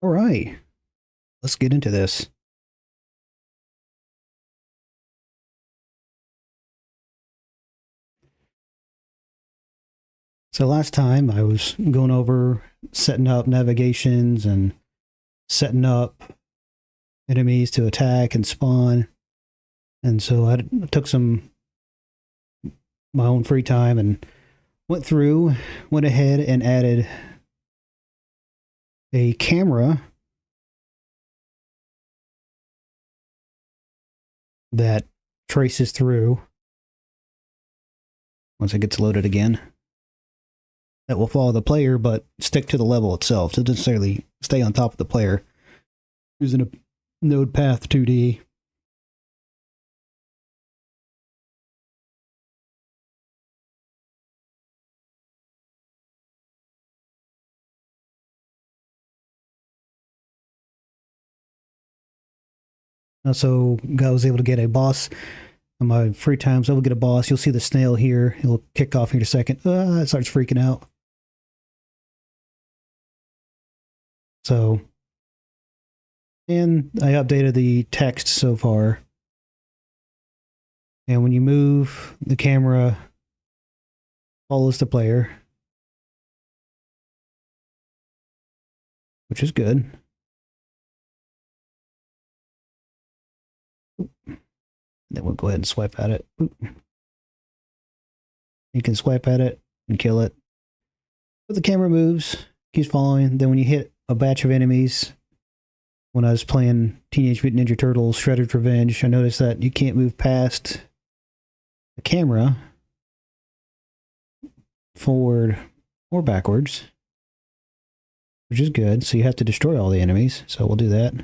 All right, let's get into this. So last time I was going over setting up navigations and setting up enemies to attack and spawn. And so I took some my own free time and went ahead and added a camera that traces through once it gets loaded again. That will follow the player, but stick to the level itself. So it doesn't necessarily stay on top of the player. Using a node path 2D. So I was able to get a boss in my free time. So I will get a boss. You'll see the snail here. He'll kick off here in a second. It starts freaking out. So, and I updated the text so far. And when you move, the camera follows the player, which is good. Then we'll go ahead and swipe at it. You can swipe at it and kill it. But the camera moves, keeps following. Then when you hit a batch of enemies, when I was playing Teenage Mutant Ninja Turtles Shredder's Revenge, I noticed that you can't move past the camera forward or backwards, which is good. So you have to destroy all the enemies. So we'll do that.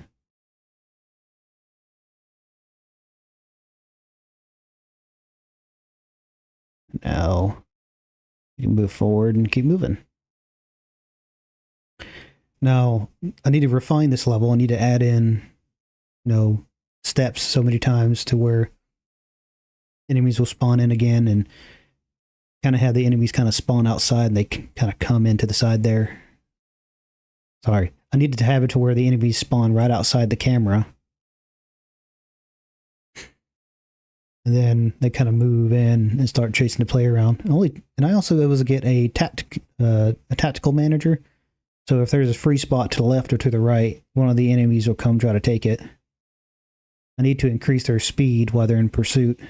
Now you can move forward and keep moving. Now I need to refine this level. I need to add in, steps so many times to where enemies will spawn in again and kind of have the enemies kind of spawn outside and they kind of come into the side there. Sorry. I needed to have it to where the enemies spawn right outside the camera. And then they kind of move in and start chasing the player around. And I also was able to get a tactical manager. So if there's a free spot to the left or to the right, one of the enemies will come try to take it. I need to increase their speed while they're in pursuit.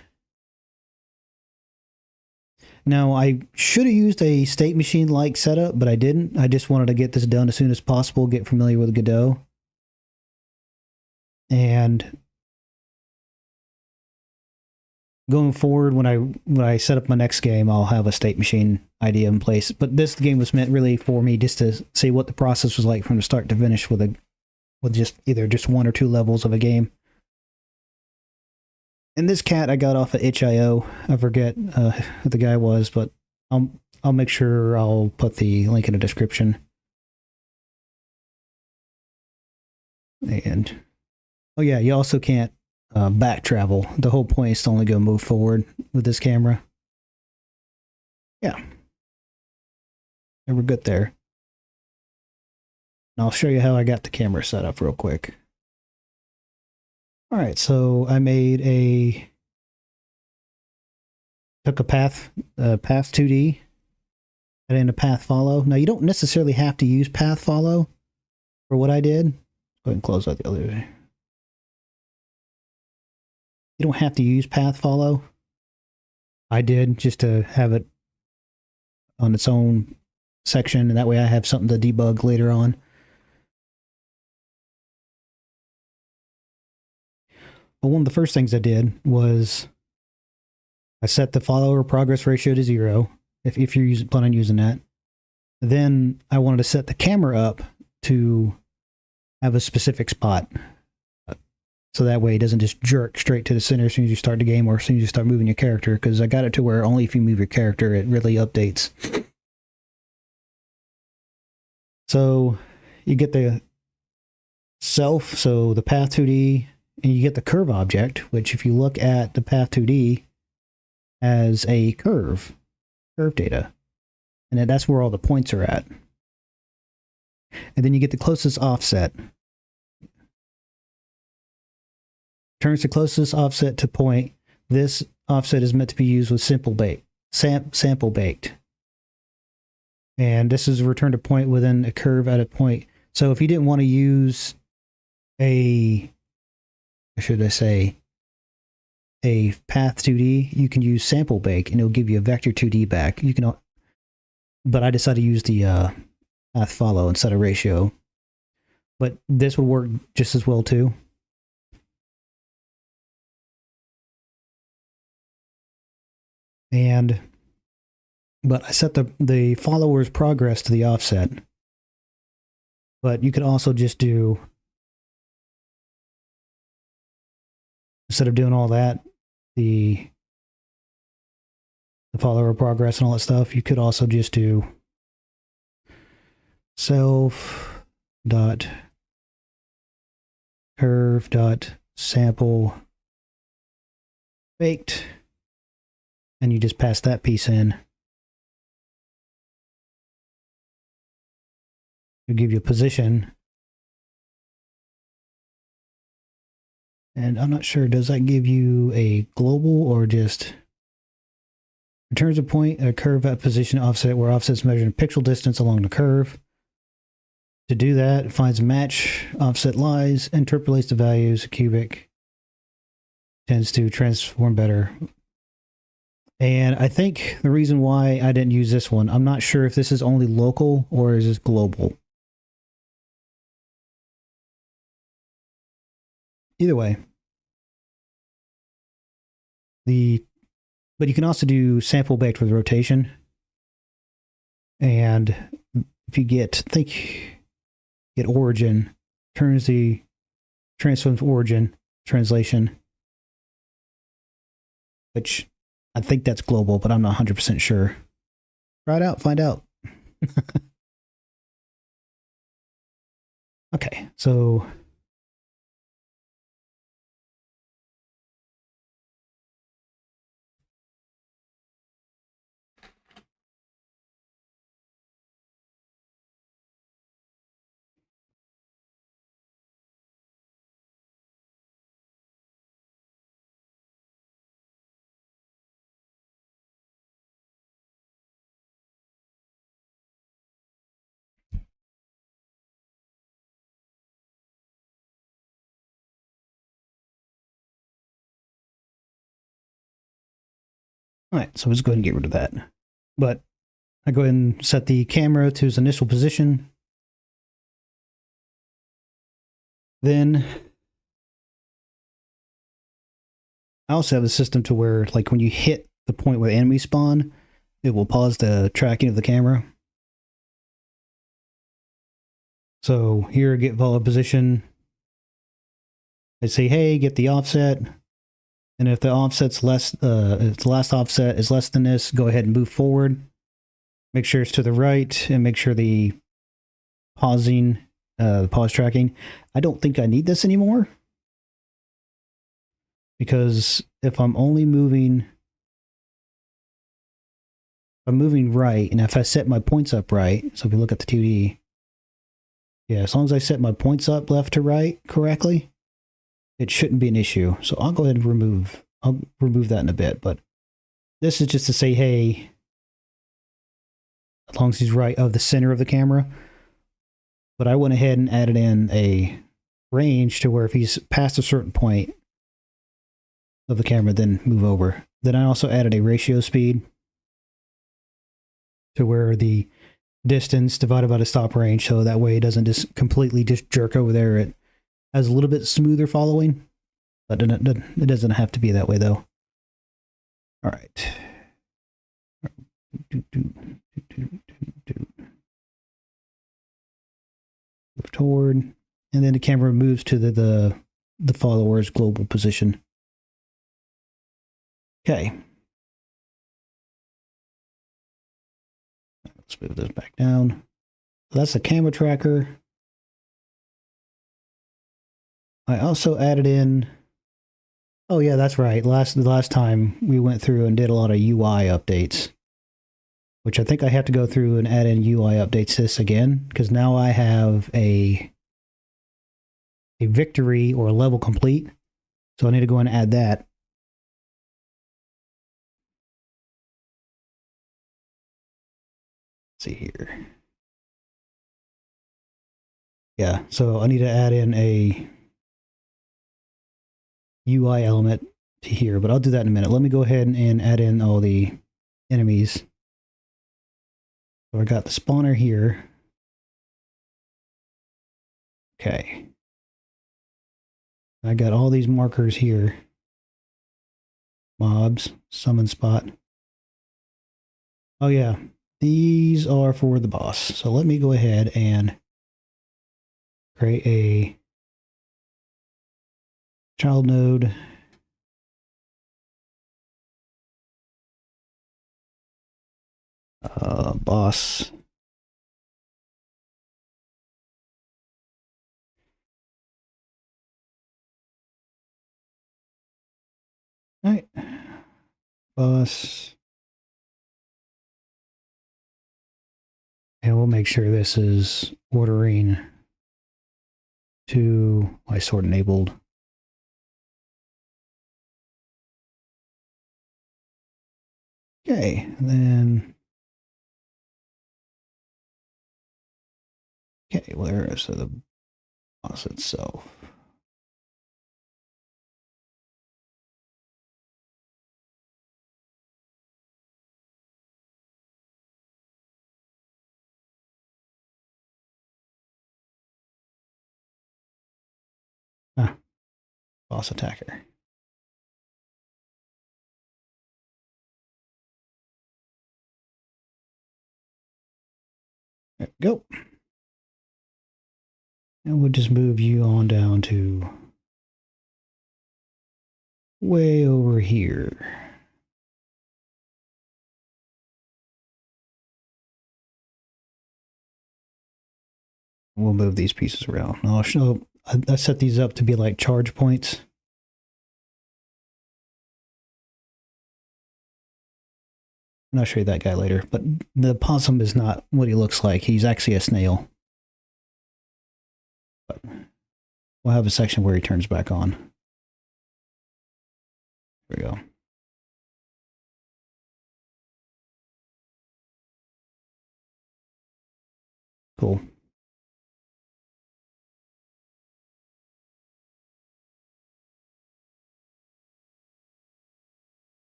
Now, I should have used a state machine-like setup, but I didn't. I just wanted to get this done as soon as possible, get familiar with Godot. And going forward, when I set up my next game, I'll have a state machine idea in place. But this game was meant really for me just to see what the process was like from the start to finish with just one or two levels of a game. And this cat I got off of itch.io. I forget who the guy was, but I'll make sure I'll put the link in the description. And oh yeah, you also can't back travel. The whole point is to only go move forward with this camera. Yeah. And we're good there. And I'll show you how I got the camera set up real quick. All right, so I took a path 2D, added in a path follow. Now you don't necessarily have to use path follow for what I did. Go ahead and close out the other. You don't have to use path follow. I did just to have it on its own section, and that way I have something to debug later on. But one of the first things I did was I set the follower progress ratio to 0, if you're planning on using that. Then I wanted to set the camera up to have a specific spot. So that way it doesn't just jerk straight to the center as soon as you start the game or as soon as you start moving your character, because I got it to where only if you move your character it really updates. So you get the self, so the path 2D, and you get the curve object, which if you look at the path 2D as a curve data. And that's where all the points are at. and then you get the closest offset. Turns the closest offset to point. This offset is meant to be used with sample baked. And this is a return to point within a curve at a point. So if you didn't want to use a path 2D, you can use sample bake and it'll give you a vector 2D back. You can, but I decided to use the path follow instead of ratio. But this would work just as well too. But I set the follower's progress to the offset. But you could also just do, instead of doing all that, the follower progress and all that stuff, you could also just do self dot curve dot sample baked, and you just pass that piece in. It'll give you a position. And I'm not sure, does that give you a global or just returns a point, a curve at position offset where offset's measured in pixel distance along the curve. To do that, it finds match offset lies, interpolates the values, cubic tends to transform better. And I think the reason why I didn't use this one, I'm not sure if this is only local or is this global. Either way, but you can also do sample baked with rotation. And if you get origin, turns the transform origin translation, which I think that's global, but I'm not 100% sure. Try it out, find out. Okay, so all right, so let's go ahead and get rid of that. But I go ahead and set the camera to its initial position. Then I also have a system to where, like, when you hit the point where the enemy spawn, it will pause the tracking of the camera. So here, get follow position. I say, hey, get the offset. And if the offset's less, if the last offset is less than this, go ahead and move forward. Make sure it's to the right and make sure the pausing, the pause tracking. I don't think I need this anymore. Because if I'm only moving, I'm moving right, and if I set my points up right, so if you look at the 2D, yeah, as long as I set my points up left to right correctly, it shouldn't be an issue. So I'll go ahead and remove that in a bit, but this is just to say, hey, as long as he's right of the center of the camera. But I went ahead and added in a range to where if he's past a certain point of the camera, then move over. Then I also added a ratio speed to where the distance divided by the stop range, so that way it doesn't just completely just jerk over there. It has a little bit smoother following, but it doesn't have to be that way though. All right. Move toward, and then the camera moves to the follower's global position. Okay. Let's move this back down. So that's the camera tracker. I also added in, oh yeah, that's right. The last time we went through and did a lot of UI updates which I think I have to go through and add in UI updates this again, because now I have a victory or a level complete. So I need to go and add that. Let's see here. Yeah, so I need to add in a UI element to here, but I'll do that in a minute. Let me go ahead and add in all the enemies. So I got the spawner here. Okay. I got all these markers here. Mobs, summon spot. Oh yeah, these are for the boss. So let me go ahead and create a child node. Boss. All right. Boss. And we'll make sure this is ordering to my sort enabled. Okay, then. Okay, where is the boss itself? Ah, boss attacker. There we go. And we'll just move you on down to way over here. We'll move these pieces around. I'll show, I set these up to be like charge points. And I'll show you that guy later. But the possum is not what he looks like. He's actually a snail. But we'll have a section where he turns back on. There we go. Cool.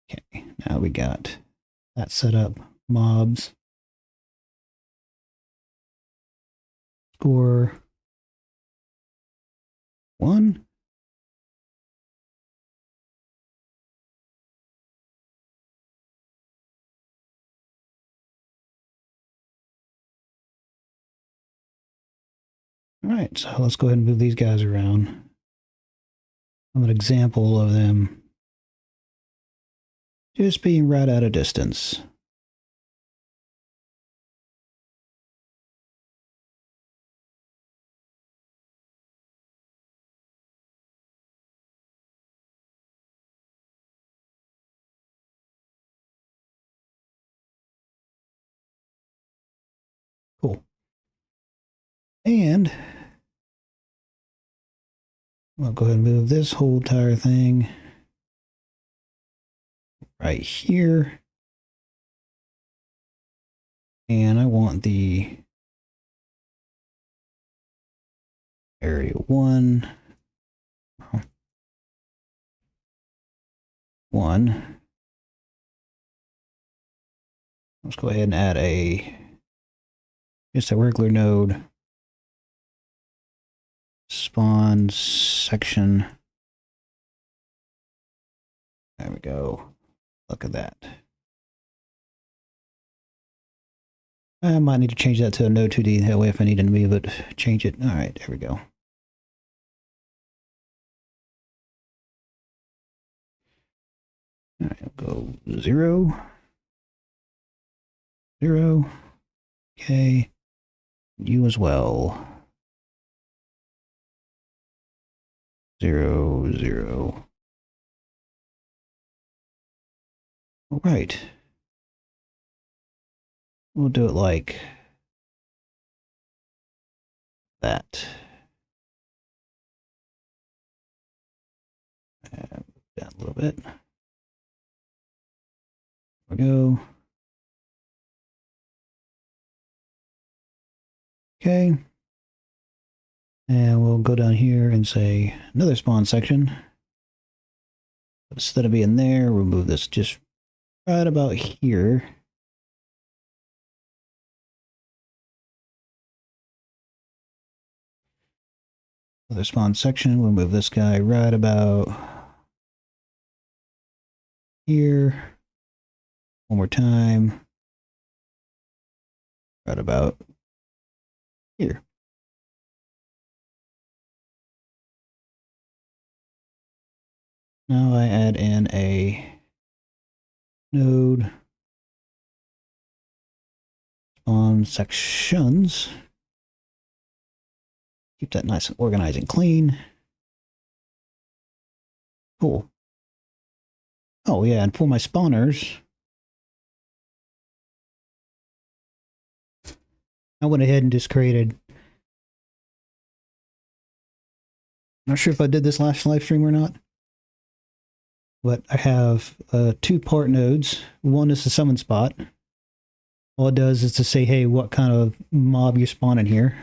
Okay, now we got that set up. Mobs. Score 1. All right, so let's go ahead and move these guys around. An example of them just being right at a distance. Cool. And I'll go ahead and move this whole entire thing right here. And I want the area 1. 1. Let's go ahead and add just a regular node. Spawn section. There we go. Look at that. I might need to change that to a node 2D. That way if I need to move it, change it. All right, there we go. All right, I'll go 0. 0. Okay. You as well. 0, 0. All right. We'll do it like that. Down a little bit. There we go. Okay. And we'll go down here and say another spawn section. But instead of being there, we'll move this just right about here. Another spawn section, we'll move this guy right about here. One more time. Right about here. Now I add in a node spawn sections. Keep that nice and organized and clean. Cool. Oh yeah, and for my spawners, I went ahead and just created, not sure if I did this last live stream or not, but I have 2 part nodes. One is the summon spot. All it does is to say, hey, what kind of mob you spawn in here.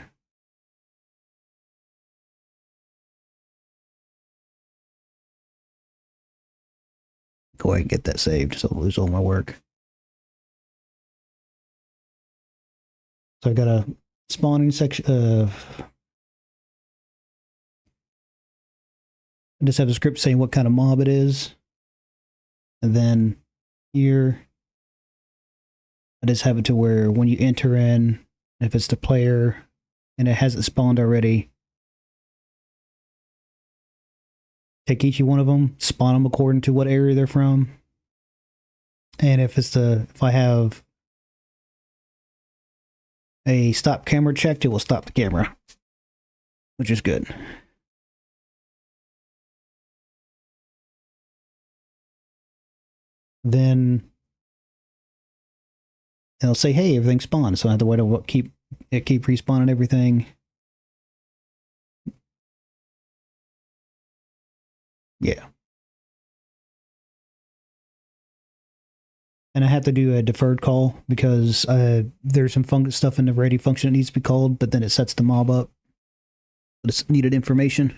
Go ahead and get that saved so I'll lose all my work. So I've got a spawning section of, I just have a script saying what kind of mob it is. And then here, I just have it to where when you enter in, if it's the player and it hasn't spawned already, take each one of them, spawn them according to what area they're from. And if I have a stop camera checked, it will stop the camera, which is good. Then it'll say, hey, everything's spawned. So I have to wait to keep respawning everything. Yeah. And I have to do a deferred call because there's some stuff in the ready function that needs to be called, but then it sets the mob up. But it's needed information.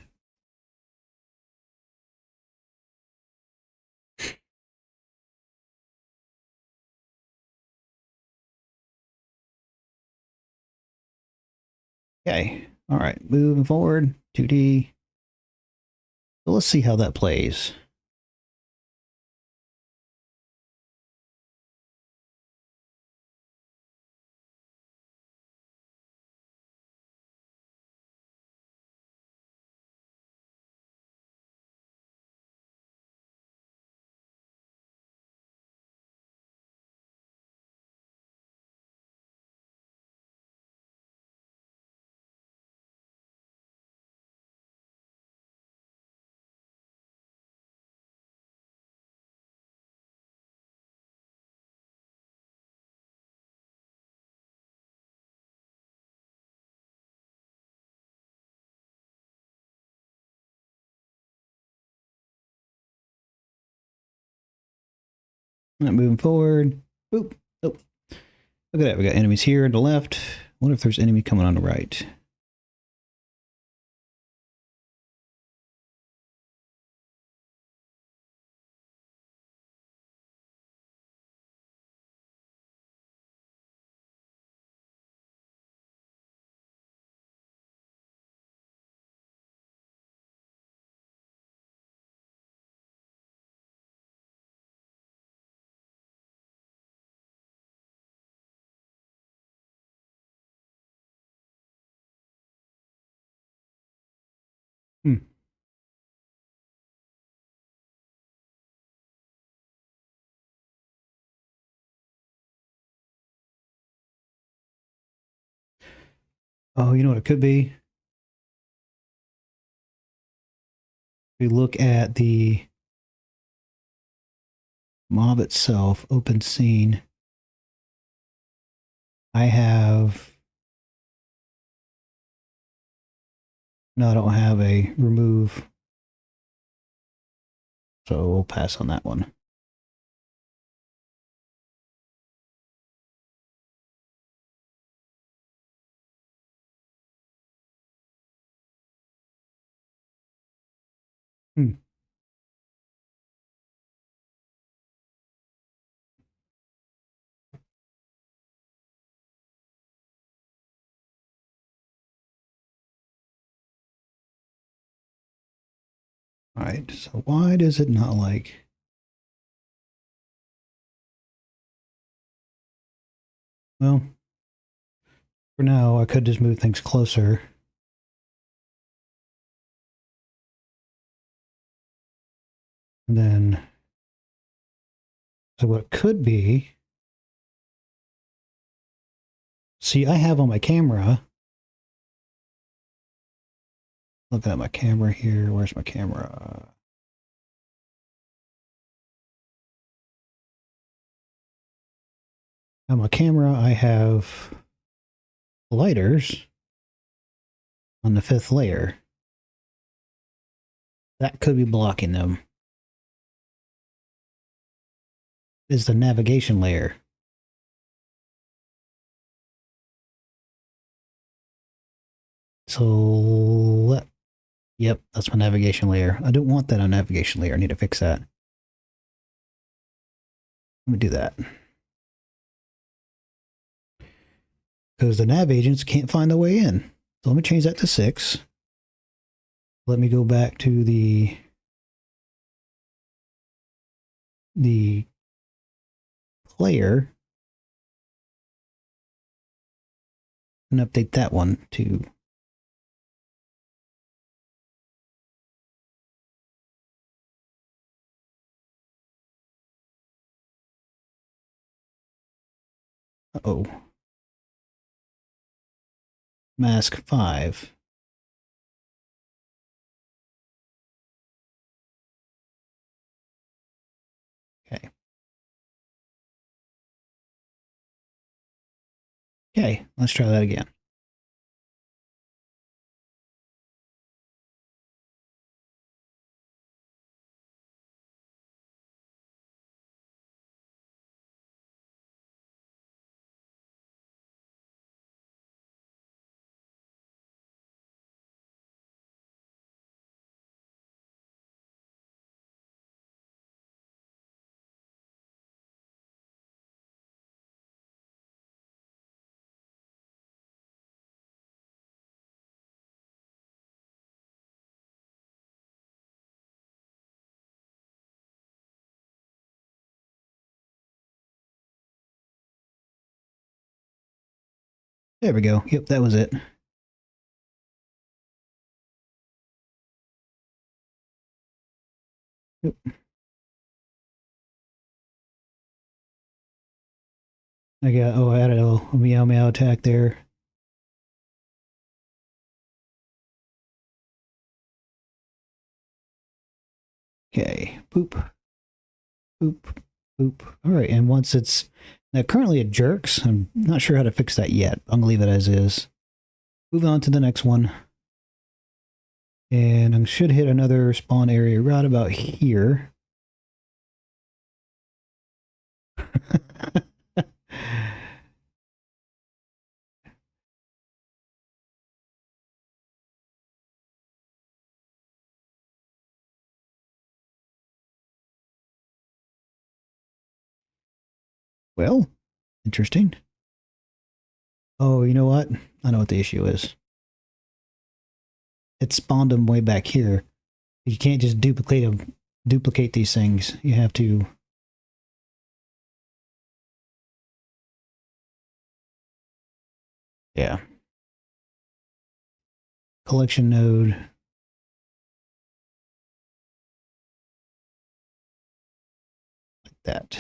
Okay. All right. Moving forward. 2D. So let's see how that plays. Not moving forward. Boop. Oh. Look at that. We got enemies here on the left. I wonder if there's enemy coming on the right. Hmm. Oh, you know what it could be? We look at the Mob itself, open scene. I have... No, I don't have a remove. So we'll pass on that one. Hmm. All right, so why does it not like... Well, for now, I could just move things closer. And then... So what it could be... See, I have on my camera... Looking at my camera here. Where's my camera? On my camera, I have lighters on the 5th layer. That could be blocking them. Is the navigation layer. So, yep, that's my navigation layer. I don't want that on navigation layer. I need to fix that. Let me do that. Because the nav agents can't find the way in. So let me change that to 6. Let me go back to the player and update that one to uh-oh. Mask 5. Okay. Okay, let's try that again. There we go. Yep, that was it. Yep. I added a meow meow attack there. Okay, boop, boop, boop. All right, and once it's... Now, currently it jerks. I'm not sure how to fix that yet. I'm going to leave it as is. Move on to the next one. And I should hit another spawn area right about here. Well, interesting. Oh, you know what? I know what the issue is. It spawned them way back here. You can't just duplicate these things. You have to... Yeah. Collection node. Like that.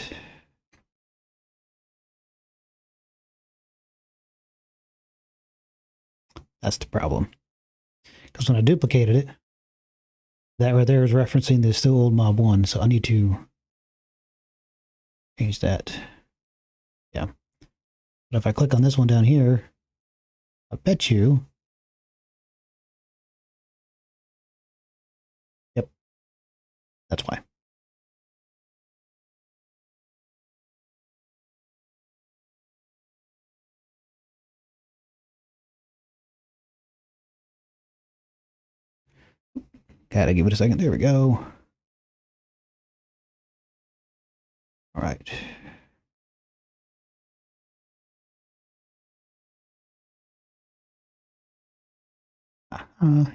That's the problem. Because when I duplicated it, that right there is referencing the still old mob 1, so I need to change that. Yeah. But if I click on this one down here, I bet you. Yep. That's why. Gotta give it a second. There we go. All right.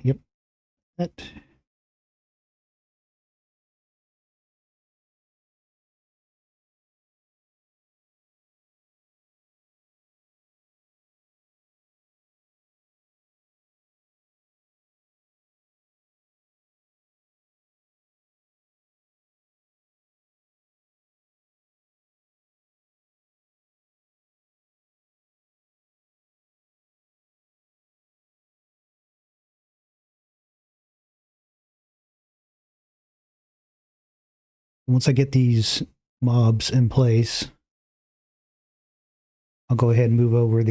Yep. That. Once I get these mobs in place, I'll go ahead and move over to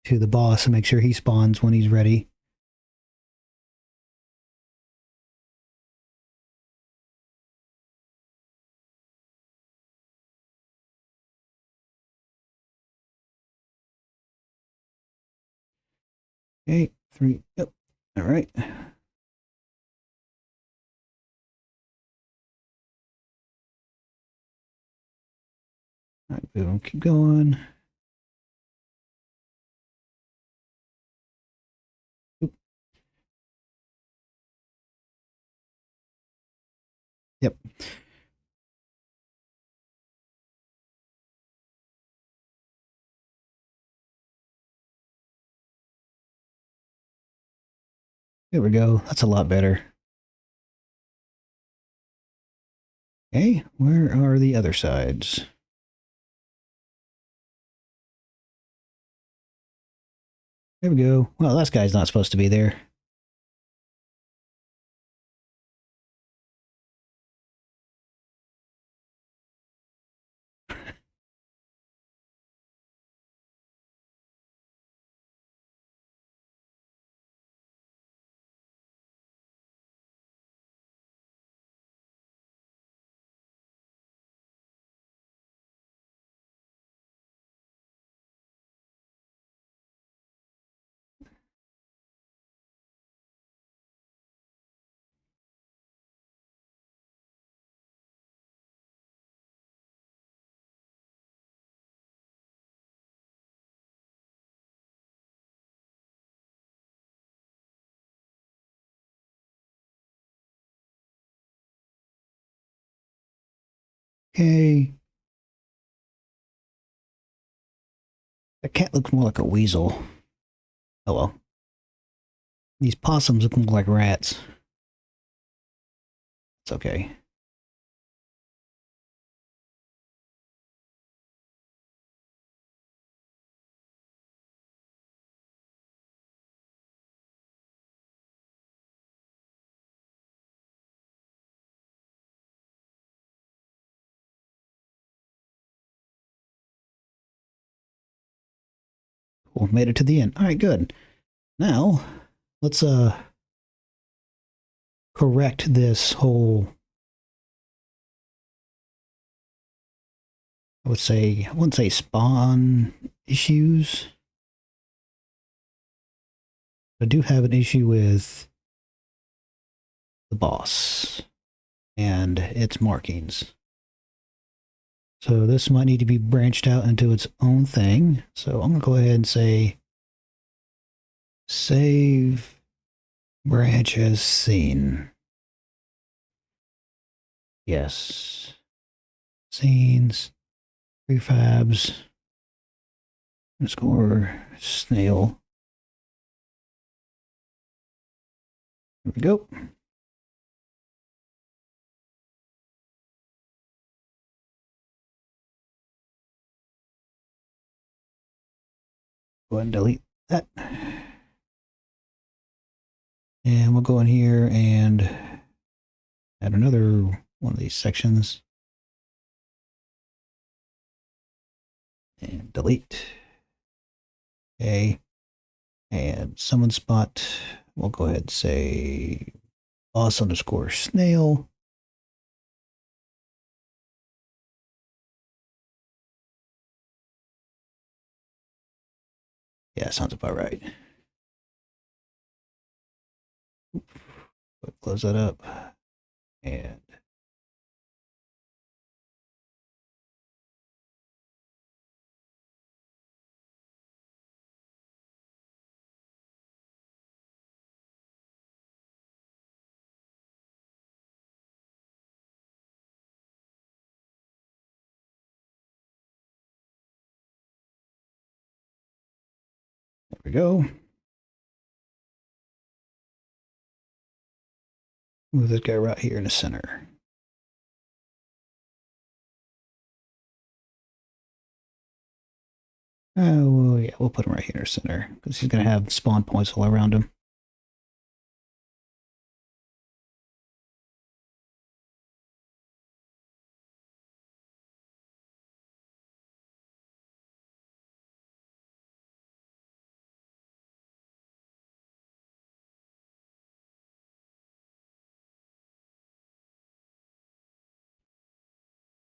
the boss and make sure he spawns when he's ready. Okay, 3. Yep. All right. All right, boom. Keep going. Oop. Yep. There we go. That's a lot better. Okay, where are the other sides? There we go. Well, this guy's not supposed to be there. Okay. That cat looks more like a weasel. Oh well. These possums look more like rats. It's okay. Cool. Made it to the end. All right, good. Now, let's correct this whole, I wouldn't say spawn issues. I do have an issue with the boss and its markings. So this might need to be branched out into its own thing. So I'm going to go ahead and say save branch as seen. Yes. Scenes, prefabs, underscore snail. There we go. Go ahead and delete that. And we'll go in here and add another one of these sections. and delete. Okay. And someone spot, we'll go ahead and say boss underscore snail. Yeah, sounds about right. Close that up. And there we go. Move this guy right here in the center. Oh, well, yeah, we'll put him right here in the center because he's going to have spawn points all around him.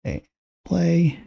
Okay, play.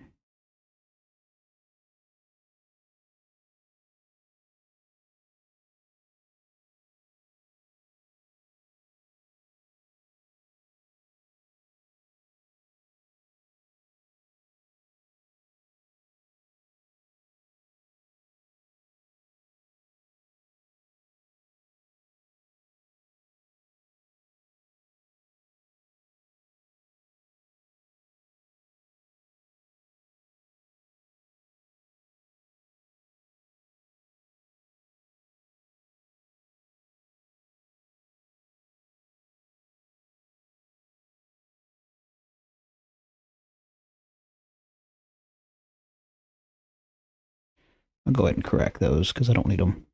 I'll go ahead and correct those because I don't need them.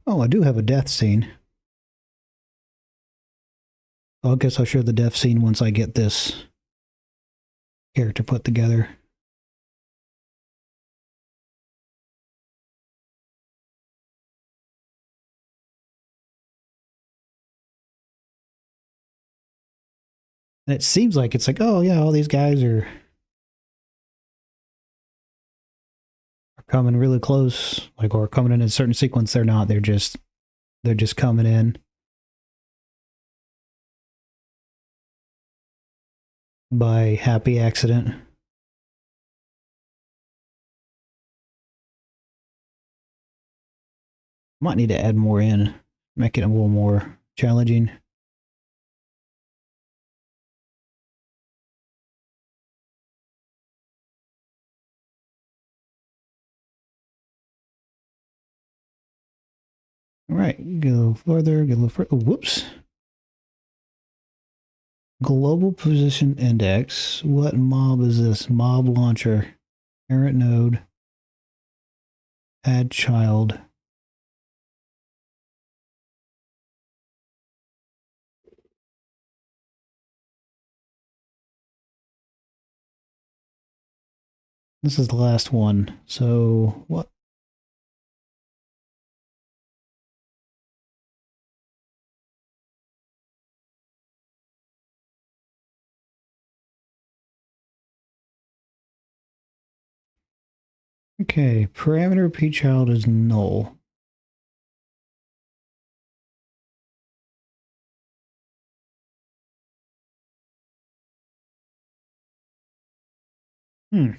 Oh, I do have a death scene. Well, I guess I'll share the death scene once I get this character put together. And it seems like it's like, oh yeah, all these guys are coming really close, like or coming in a certain sequence. They're not. They're just coming in by happy accident. Might need to add more in, make it a little more challenging. All right, go further, go a little further. Whoops. Global position index. What mob is this? Mob launcher. Parent node. Add child. This is the last one. So what? Okay, parameter p child is null. Hmm.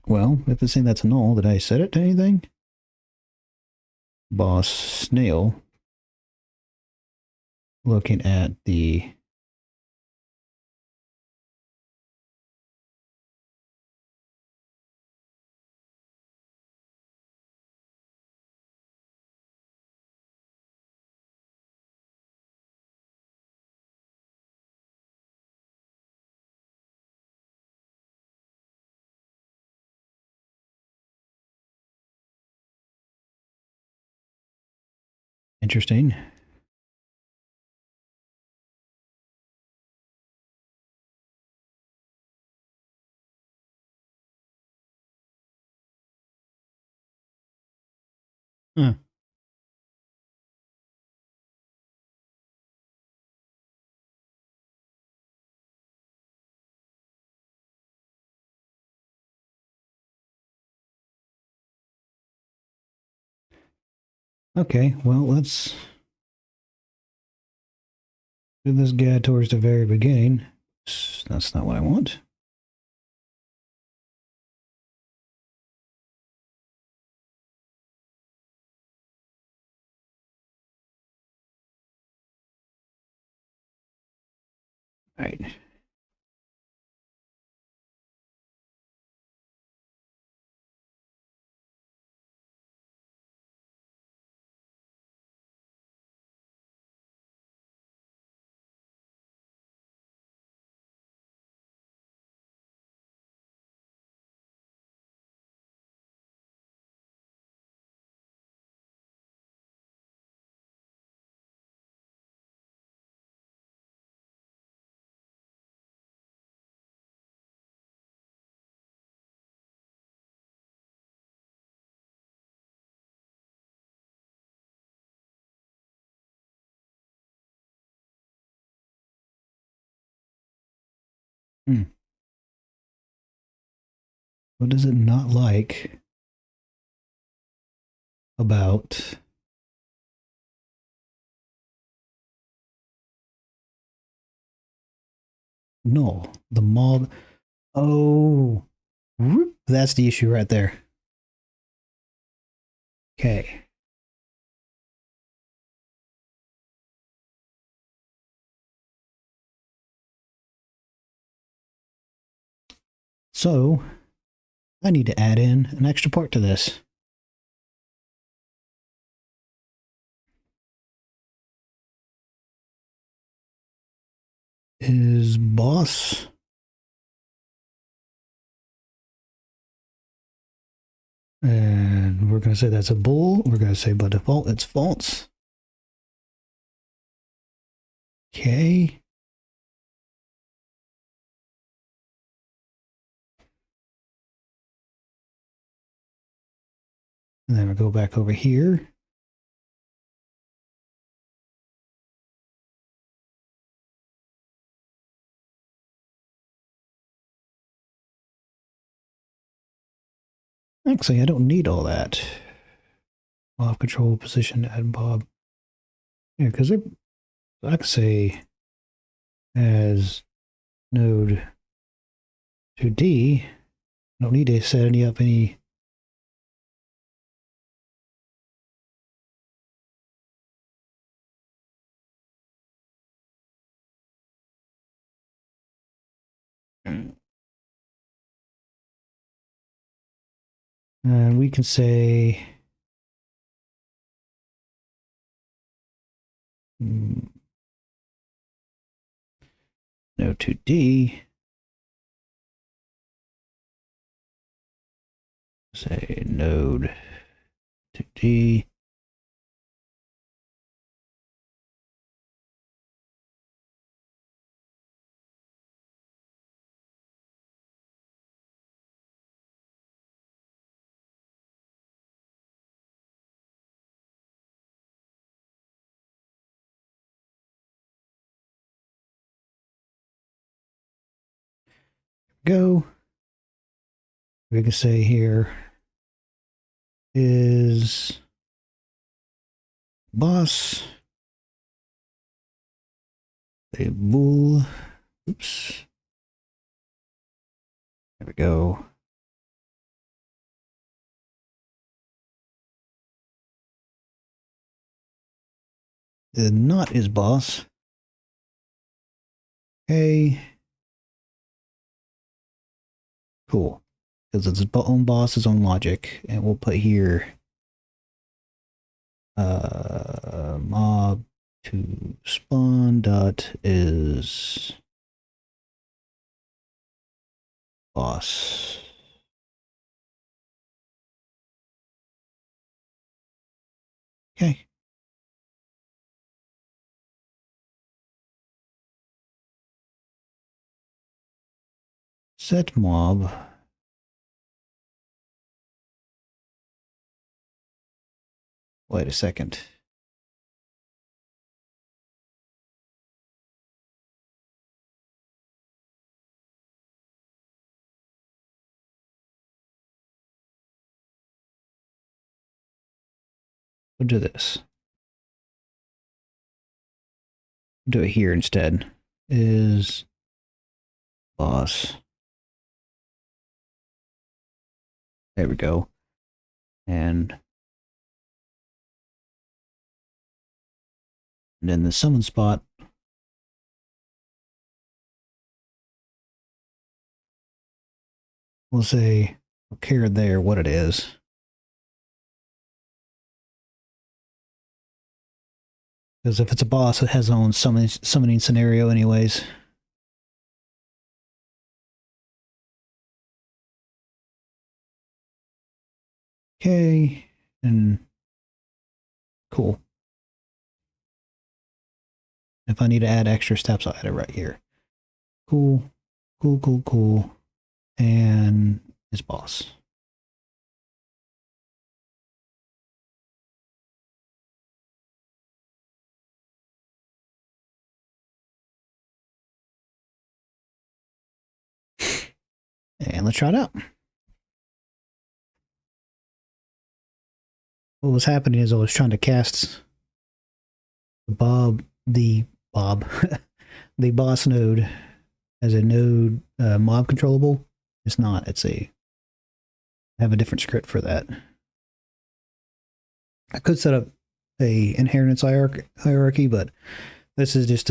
Well, if it's saying that's a null, did I set it to anything? Boss snail. Looking at the interesting. Huh. Okay, well, let's do this guy towards the very beginning. That's not what I want. All right. Hmm. What does it not like about null? The mob. Oh, whoop, that's the issue right there. Okay. So I need to add in an extra part to this. Is boss. And we're going to say that's a bool. We're going to say by default it's false. Okay. And then we'll go back over here. Actually, I don't need all that. Off control position, add Bob. Yeah, because I could say as node to D. I don't need to set any up any. And we can say node to D. Say node to D. Go. We can say here is boss a bool. Oops. There we go. not is boss. Okay. Cool. Because it's its own boss, its own logic. And we'll put here mob to spawn dot is boss. Okay. Set mob. Wait a second. We'll do this. Do it here instead. Is boss. There we go. And then the summon spot. We'll say, we'll care there what it is. Because if it's a boss, it has its own summoning scenario anyways. Okay, and cool. If I need to add extra steps, I'll add it right here. Cool, cool, cool, cool. And his boss. And let's try it out. What was happening is I was trying to cast the boss node as a node mob controllable. It's not. It's I have a different script for that. I could set up a inheritance hierarchy, but this is just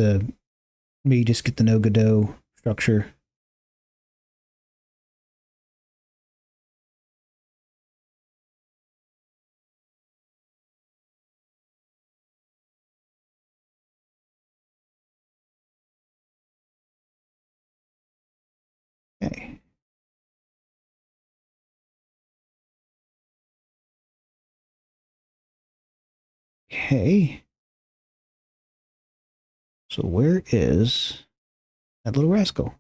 me just get the no Godot structure. Okay. Okay. So where is that little rascal?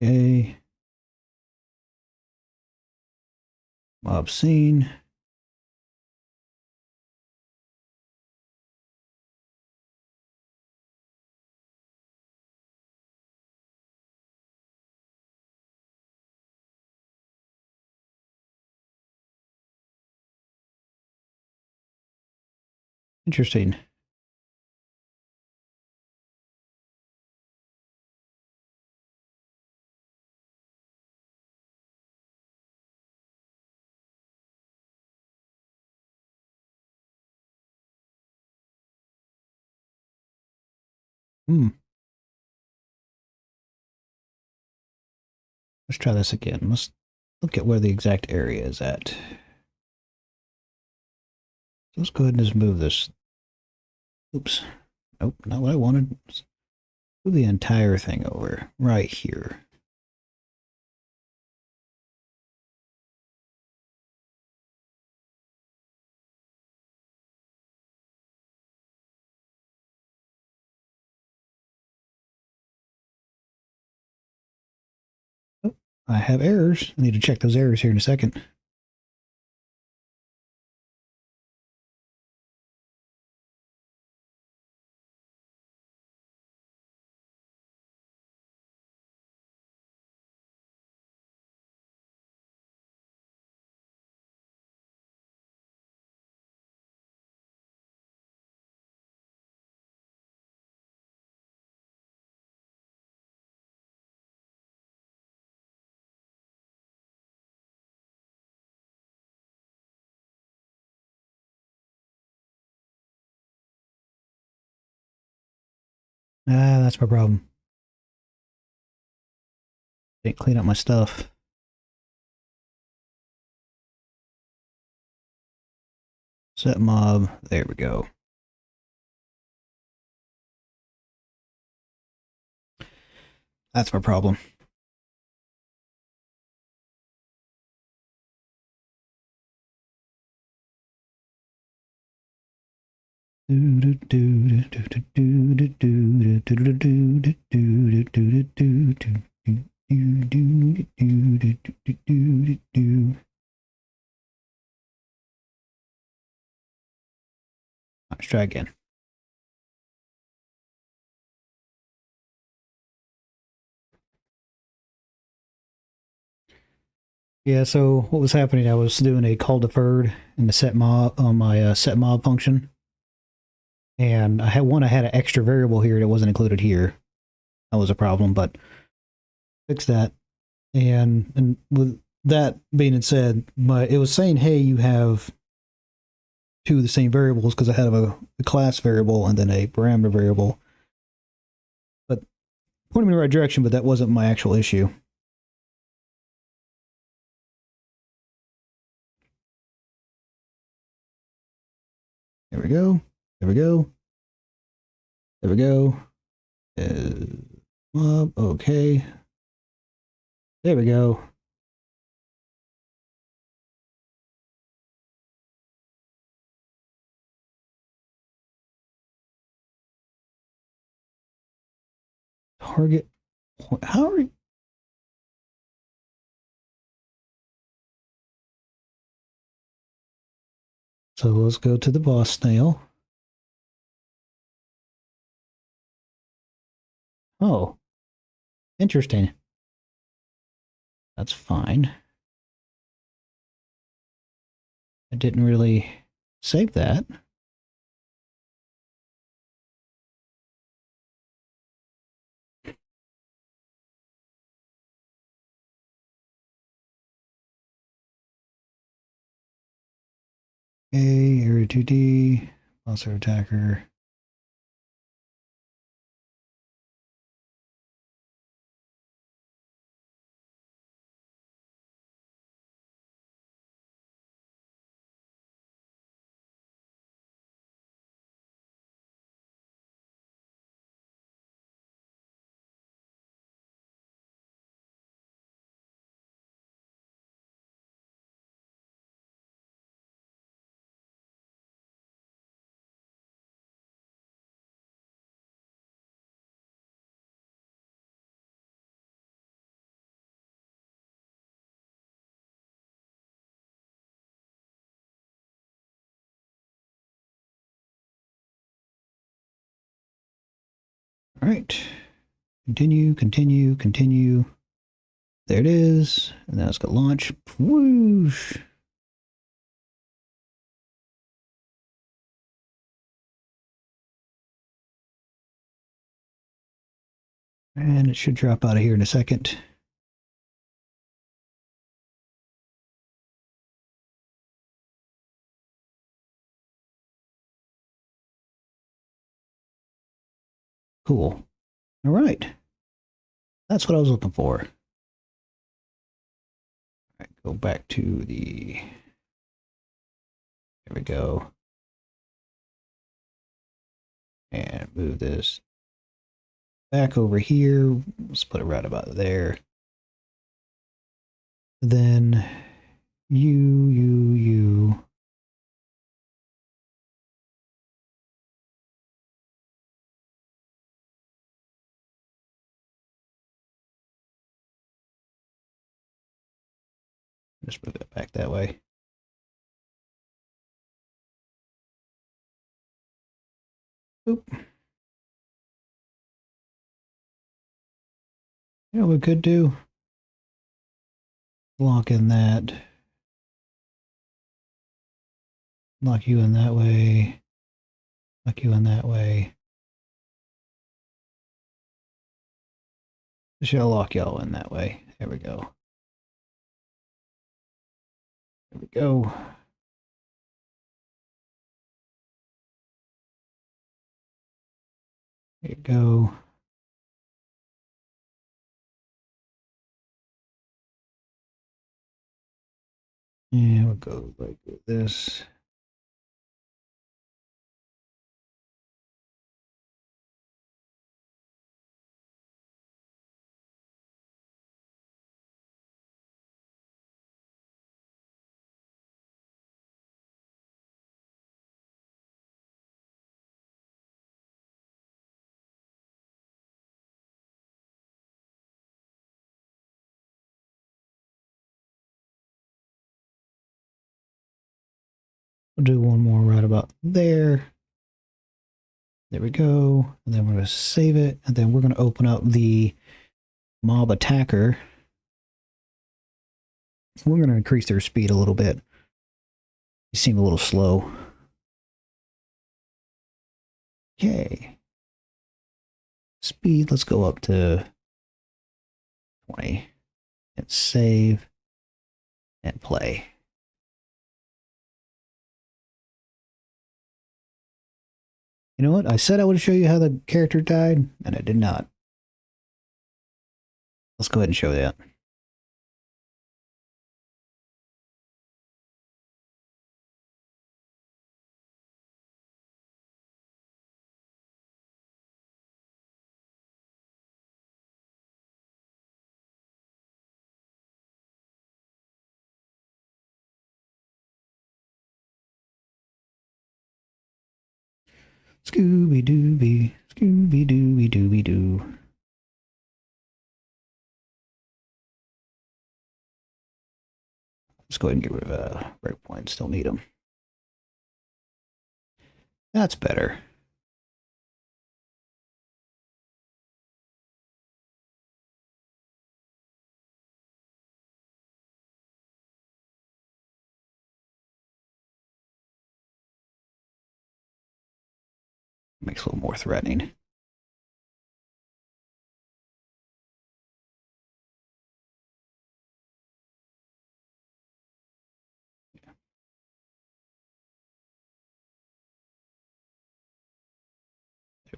Okay. Mob scene. Interesting. Hmm. Let's try this again. Let's look at where the exact area is at. Let's go ahead and just move this. Oops. Nope, not what I wanted. Let's move the entire thing over right here. I have errors. I need to check those errors here in a second. Ah, that's my problem. Didn't clean up my stuff. Set mob. There we go. That's my problem. Let's try again. Yeah, so what was happening, I was doing a call deferred in the set mob on my set mob function. And I had an extra variable here that wasn't included here. That was a problem, but fixed that. And with that being said, it was saying, hey, you have two of the same variables because I had a class variable and then a parameter variable. But pointing me in the right direction, but that wasn't my actual issue. There we go. There we go. There we go. Okay. There we go. Target. How are So let's go to the boss snail. Oh, interesting. That's fine. I didn't really save that. Okay, area 2D, monster attacker. All right. Continue, continue, continue. There it is. And now it's got launch. Whoosh. And it should drop out of here in a second. Cool. All right. That's what I was looking for. All right, go back to the... There we go. And move this back over here. Let's put it right about there. Then you. Just move it back that way. Oop. You know what we could do? Lock in that. Lock you in that way. Lock you in that way. I should lock y'all in that way. There we go. There we go. There you go. Yeah, we'll go like this. We'll do one more right about there. There we go. And then we're going to save it. And then we're going to open up the mob attacker. We're going to increase their speed a little bit. They seem a little slow. Okay. Speed, let's go up to 20. And save. And play. You know what? I said I would show you how the character died, and I did not. Let's go ahead and show that. Scooby-Dooby, Scooby-Dooby-Dooby-Doo. Let's go ahead and get rid of breakpoints. Don't need them. That's better. Makes it a little more threatening. There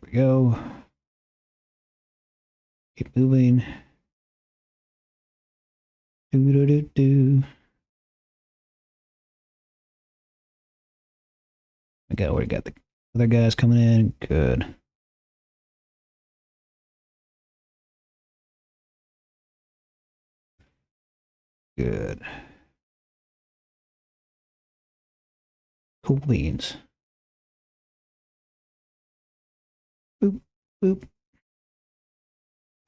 we go. Keep moving. Do-do-do-do. We got the other guys coming in. Good. Good. Cool beans. Boop, boop.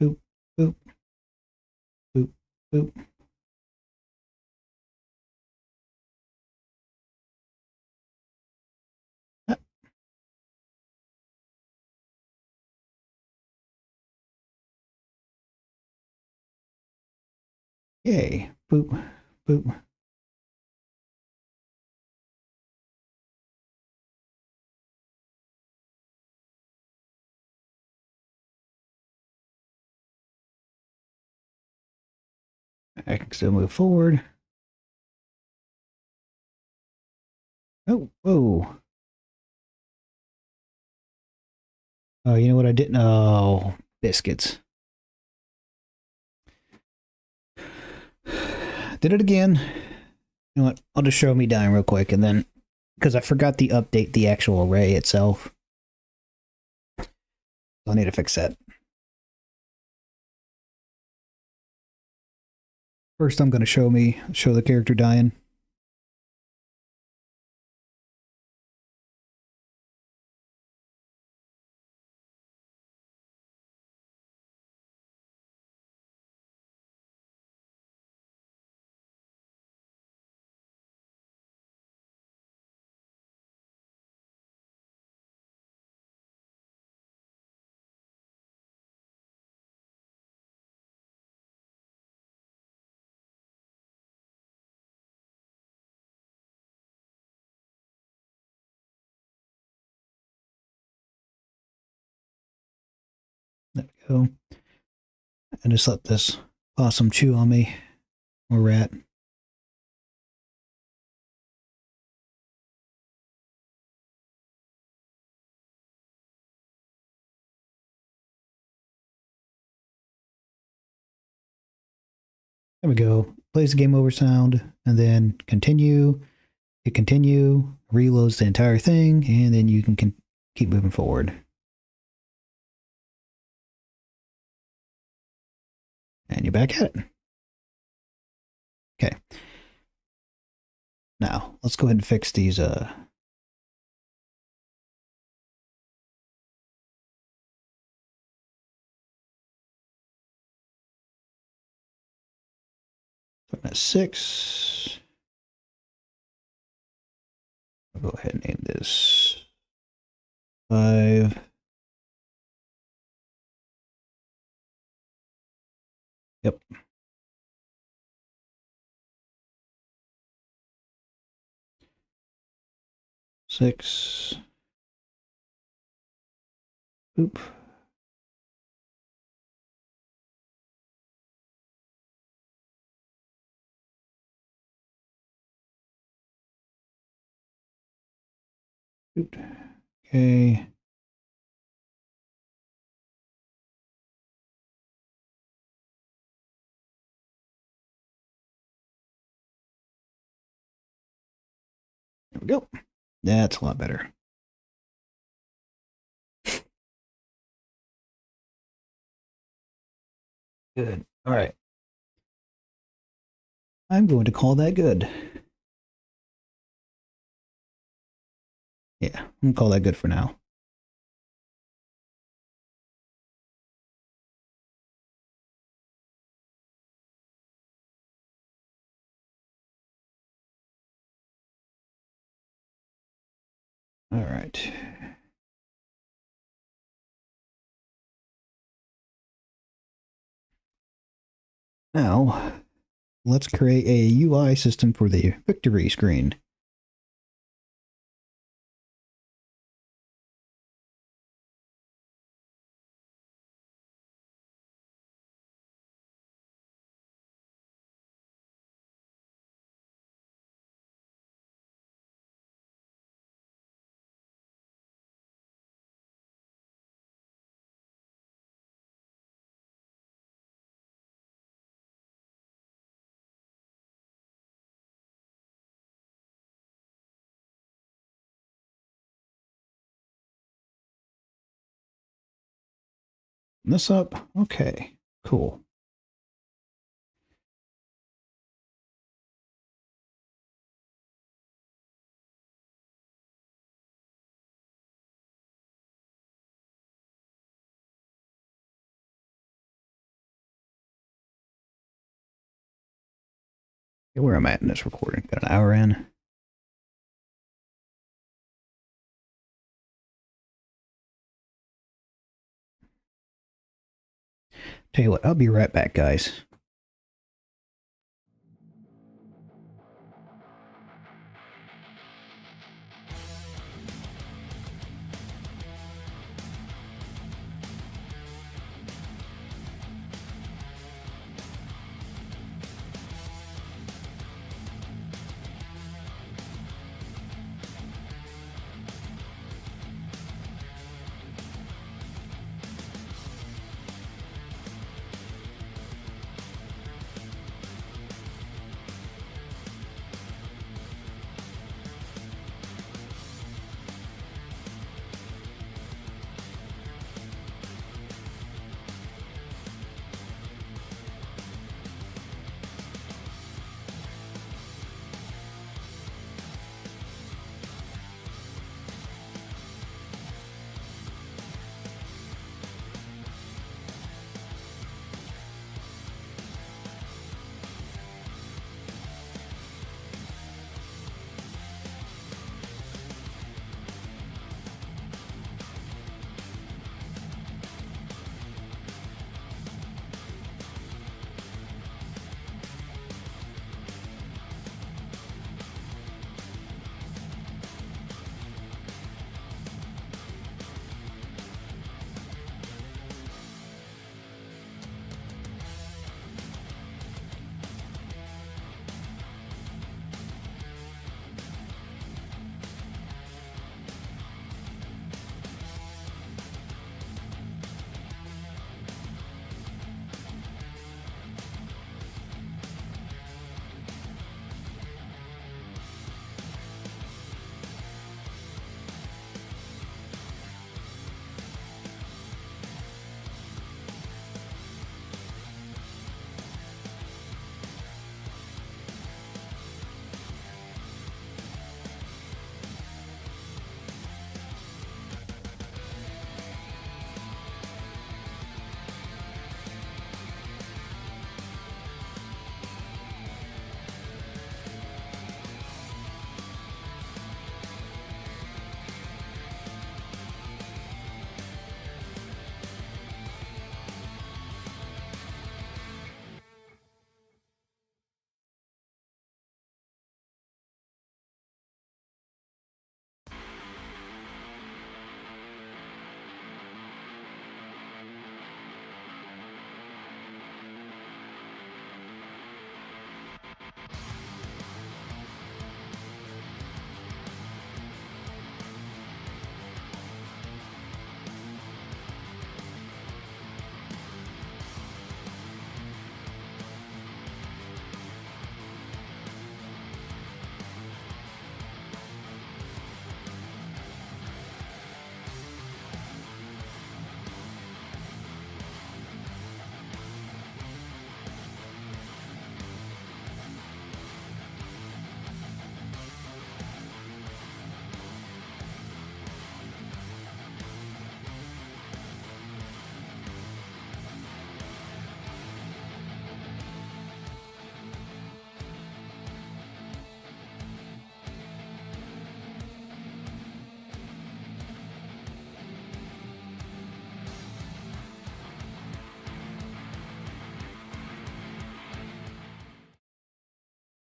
Boop, boop. Boop, boop. Ah. Yay. Boop, boop. I can still move forward. Oh, whoa. Oh, you know what I didn't? Oh, biscuits. Did it again. You know what? I'll just show me dying real quick, and then because I forgot to update the actual array itself, I'll need to fix that. First, I'm going to show the character dying. There we go. And just let this possum chew on me, or rat. There we go. Plays the game over sound, and then continue. Hit continue, reloads the entire thing, and then you can keep moving forward. And you're back at it. Okay. Now, let's go ahead and fix these, at 6. I'll go ahead and name this 5. Yep. Six. Oop. Oop. Okay. There we go. That's a lot better. Good. All right. I'm going to call that good. Yeah, I'm going to call that good for now. All right. Now, let's create a UI system for the victory screen. This up. Okay, cool. Okay, where am I at in this recording? Got an hour in. Tell you what, I'll be right back, guys.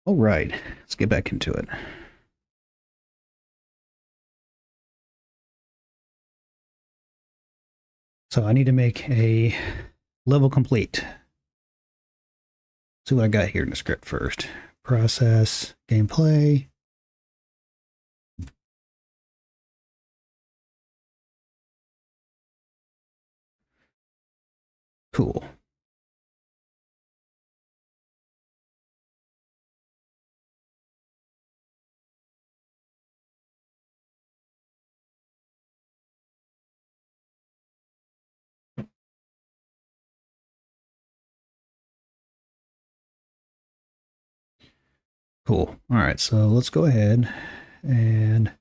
All right, let's get back into it. So I need to make a level complete. See what I got here in the script first. Process, gameplay. Cool. Cool. All right, so let's go ahead and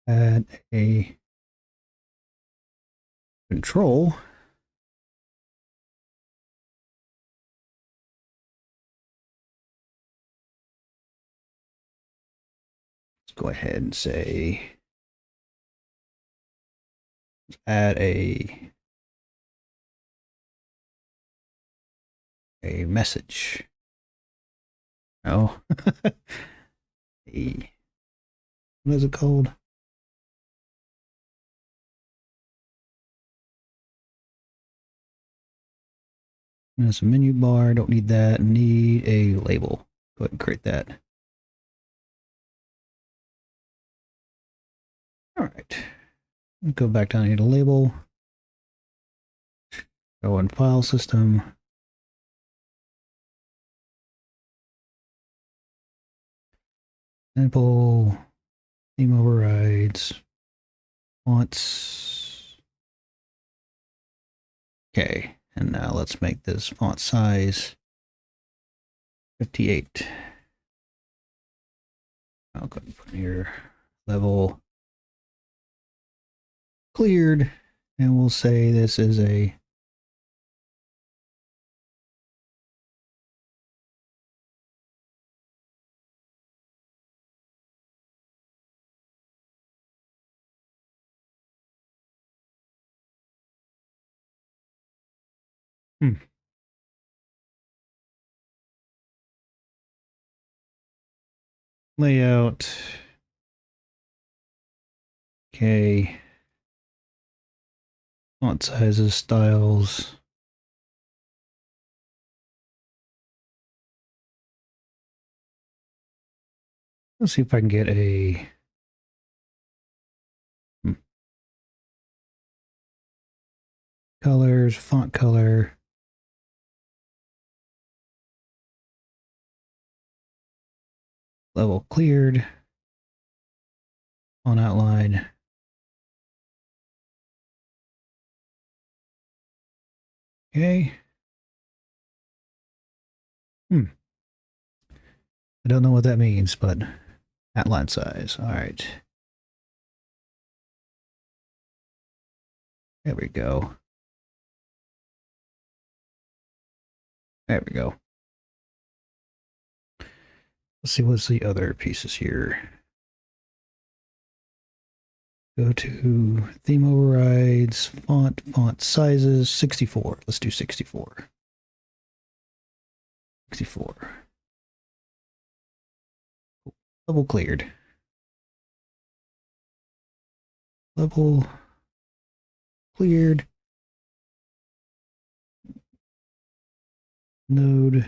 add a control. Let's go ahead and say add a message. Oh, a, what is it called? There's a menu bar. Don't need that. Need a label. Go ahead and create that. All right. Go back down here to label. Go in file system. Sample. Theme overrides. Fonts. Okay. And now let's make this font size 58. I'll go ahead and put in here level cleared, and we'll say this is a layout. Okay. Font sizes, styles. Let's see if I can get a colors, font color. Level cleared. Font outline. Okay. I don't know what that means, but outline size. All right. There we go. There we go. Let's see what's the other pieces here. Go to theme overrides, font sizes, 64. Let's do 64. 64. Level cleared. Level cleared. Node.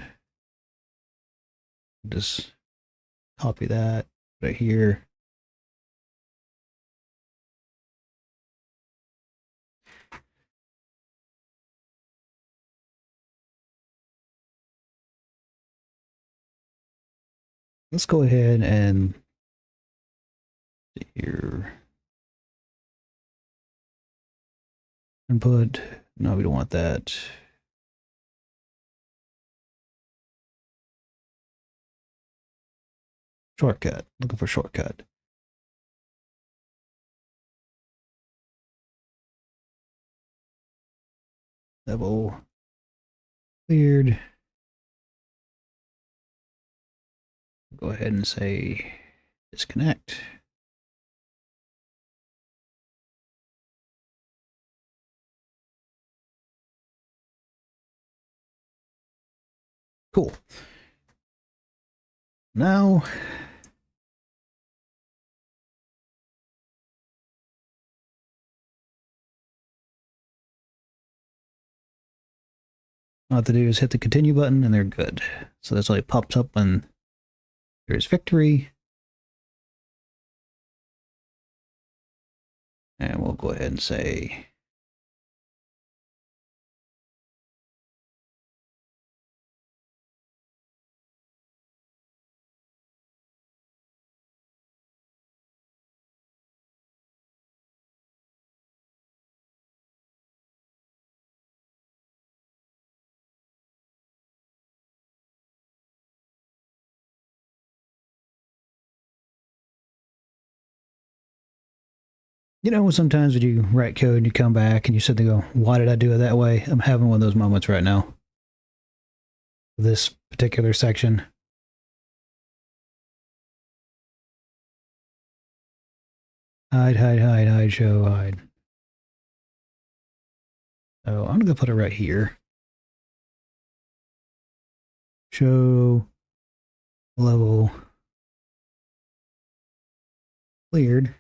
Just copy that right here. Let's go ahead and see here. Input. No, we don't want that. Shortcut. Looking for shortcut. Level cleared. Go ahead and say disconnect. Cool. Now, all I have to do is hit the continue button and they're good. So that's why it pops up when there's victory. And we'll go ahead and say you know, sometimes when you write code and you come back and you sit there and go, why did I do it that way? I'm having one of those moments right now. This particular section. Hide, show, hide. So I'm going to put it right here. Show level cleared.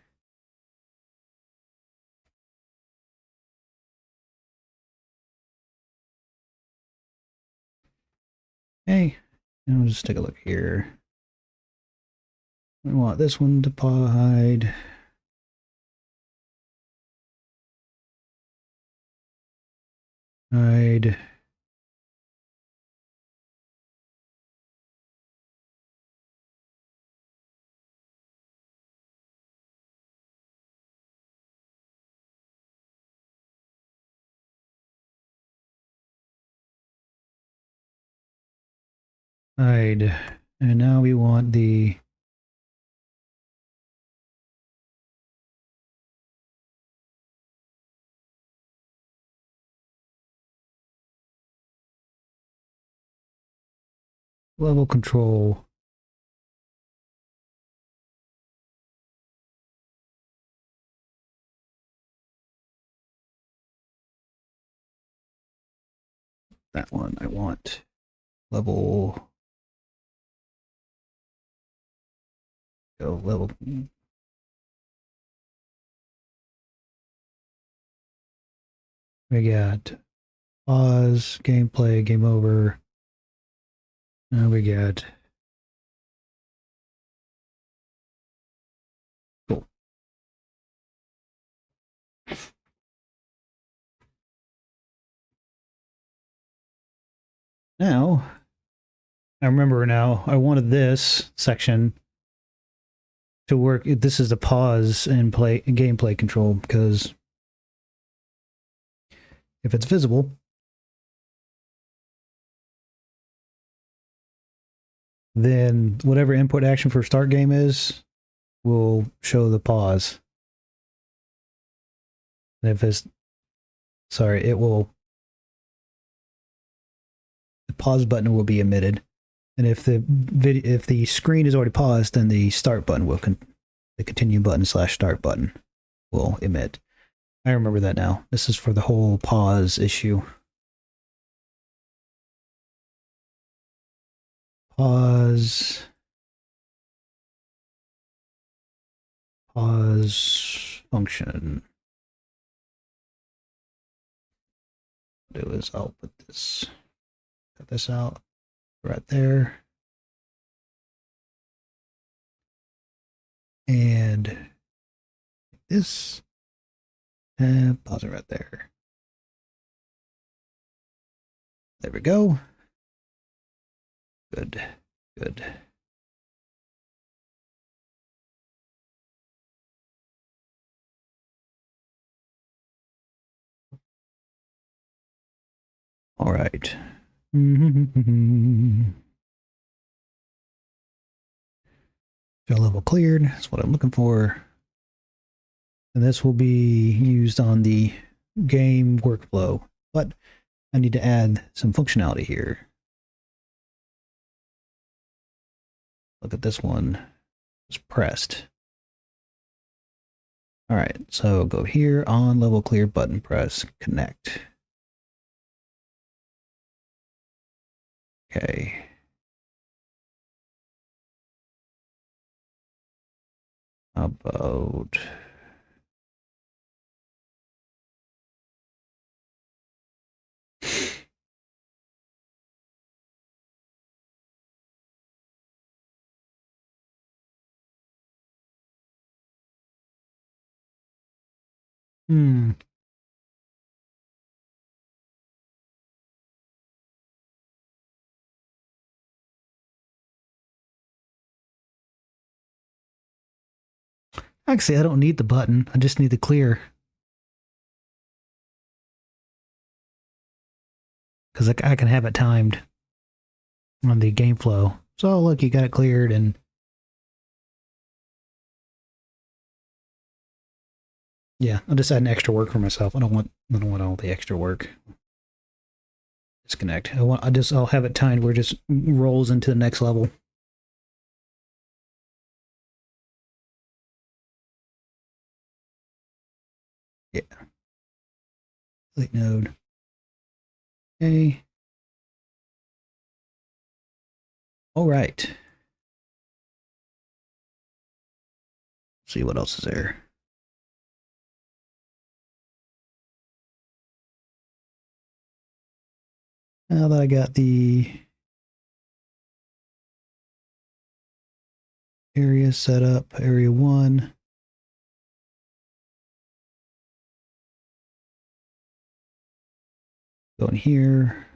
Okay, and we'll just take a look here. We want this one to hide. Hide. Hide. And now we want the level control. That one I want. Level. Go level. We got pause, gameplay, game over. Now we got cool. Now I remember now I wanted this section to work. This is the pause and play gameplay control, because if it's visible, then whatever input action for start game is will show the pause. And if it's it will, the pause button will be emitted. And if the screen is already paused, then the start button will the continue button / start button will emit. I remember that now. This is for the whole pause issue. Pause function. What I'll do is I'll put this, cut this out right there. And this, and pause it right there. There we go. Good, good. All right. Show level cleared. That's what I'm looking for. And this will be used on the game workflow. But I need to add some functionality here. Look at this one. It's pressed. All right, so go here, on level clear button, press connect. Okay. About hmm. Actually, I don't need the button. I just need the clear. Because I can have it timed on the game flow. So look, you got it cleared, and yeah, I'll just add an extra work for myself. I don't want all the extra work. Disconnect. I'll have it timed where it just rolls into the next level. Yeah. Delete node. Okay. All right. See what else is there. Now that I got the area set up, area 1. Go in here.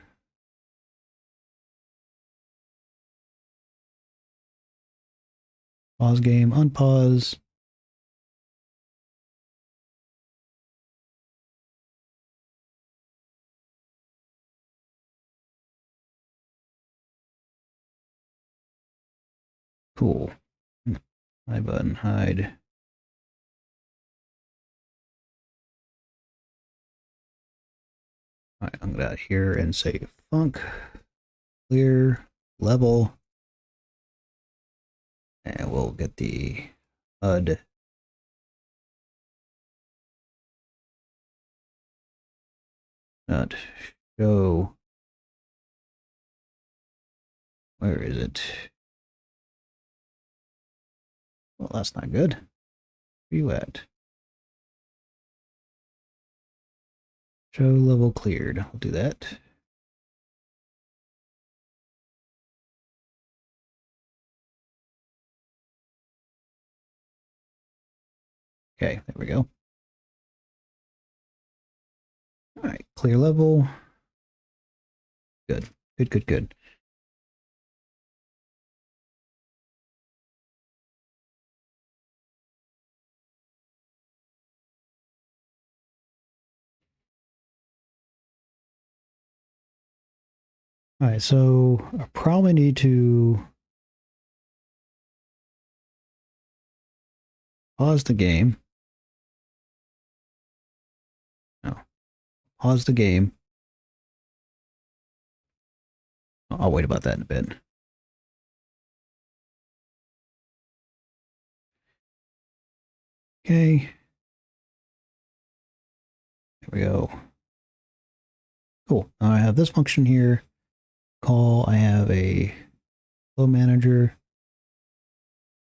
Pause game, unpause. Cool. Hide button, hide. All right, I'm gonna out here and say func clear level, and we'll get the HUD not show. Where is it? Well, that's not good. Where you at? Show level cleared. I'll do that. Okay, there we go. All right, clear level. Good, good, good, good. All right, so I probably need to pause the game. No, pause the game. I'll wait about that in a bit. Okay. There we go. Cool. Now I have this function here. Call. I have a flow manager.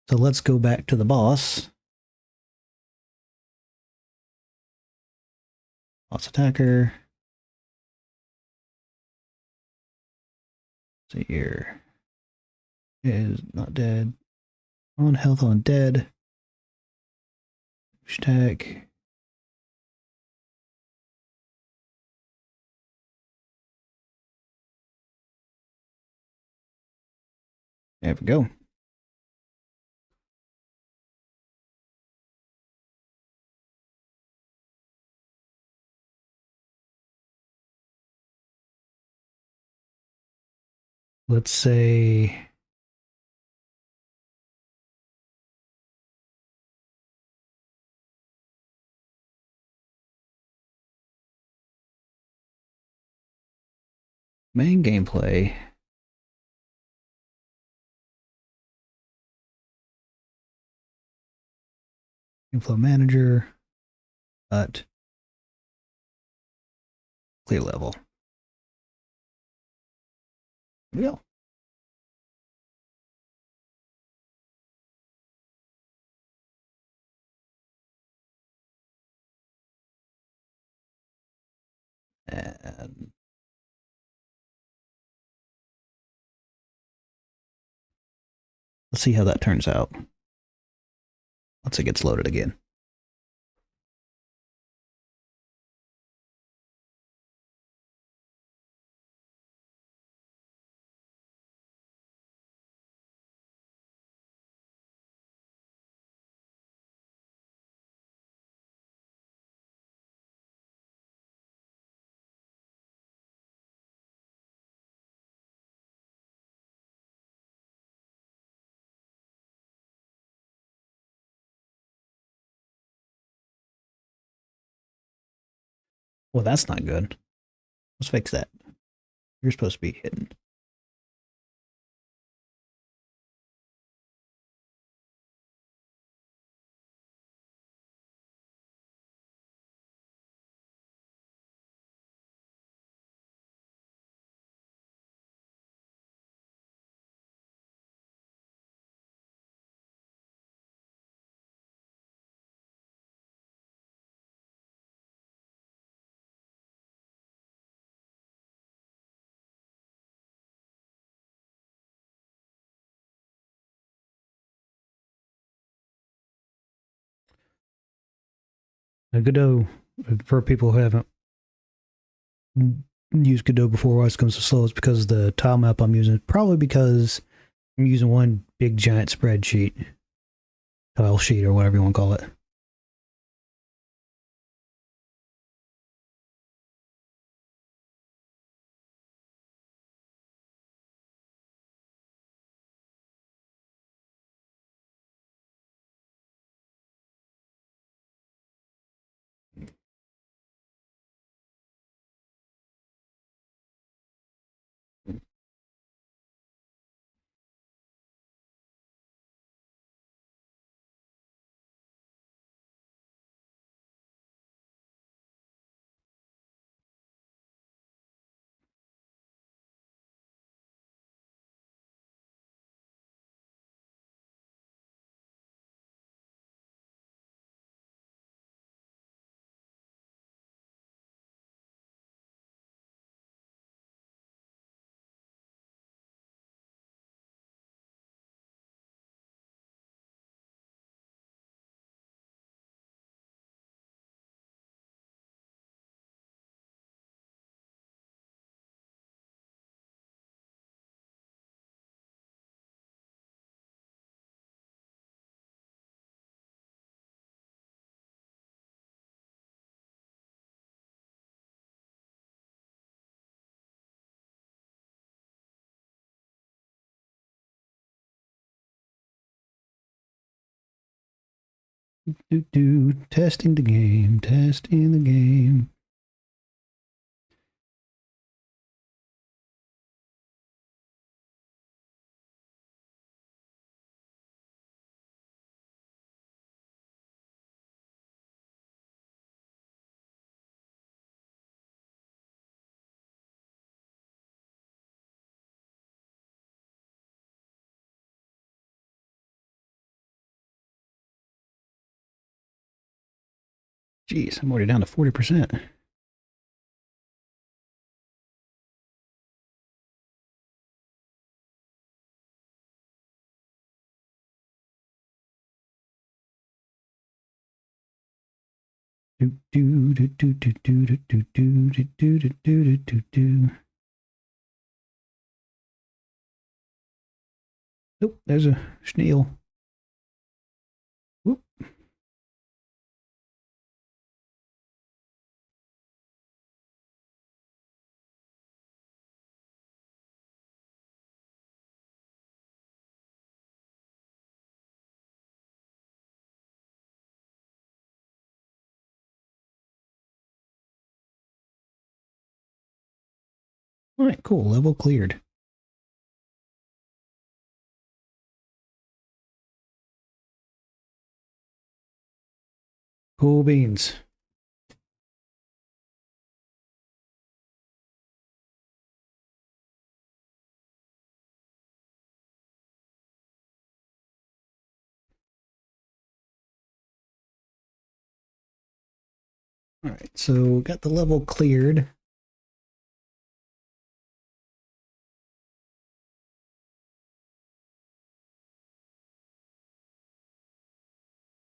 So let's go back to the boss. Boss attacker. So here is not dead. On health on dead. Hashtag. There we go. Let's say main gameplay. Inflow manager. But clear level. Here we go. And let's see how that turns out once it gets loaded again. Well, that's not good. Let's fix that. You're supposed to be hidden. Godot, for people who haven't used Godot before, why it comes so slow is because the tile map I'm using, probably because I'm using one big giant spreadsheet, tile sheet, or whatever you want to call it. Testing the game, testing the game. Jeez, I'm already down to 40%. Nope, there's a snail. Whoop. All right, cool. Level cleared. Cool beans. All right, so got the level cleared.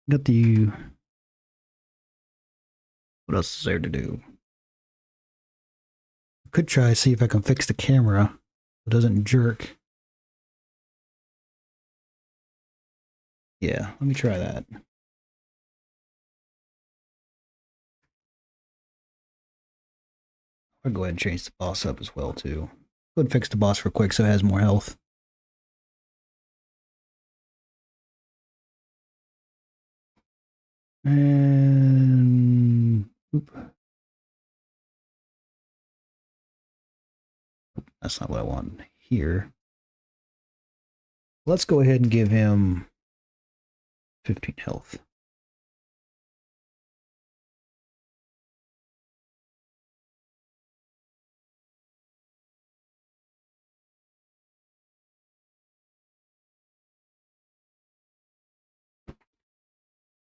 Got the... What else is there to do? Could try see if I can fix the camera. It doesn't jerk. Yeah, let me try that. I'll go ahead and change the boss up as well, too. Go ahead and fix the boss real quick so it has more health. And... Oop. That's not what I want here. Let's go ahead and give him 15 health.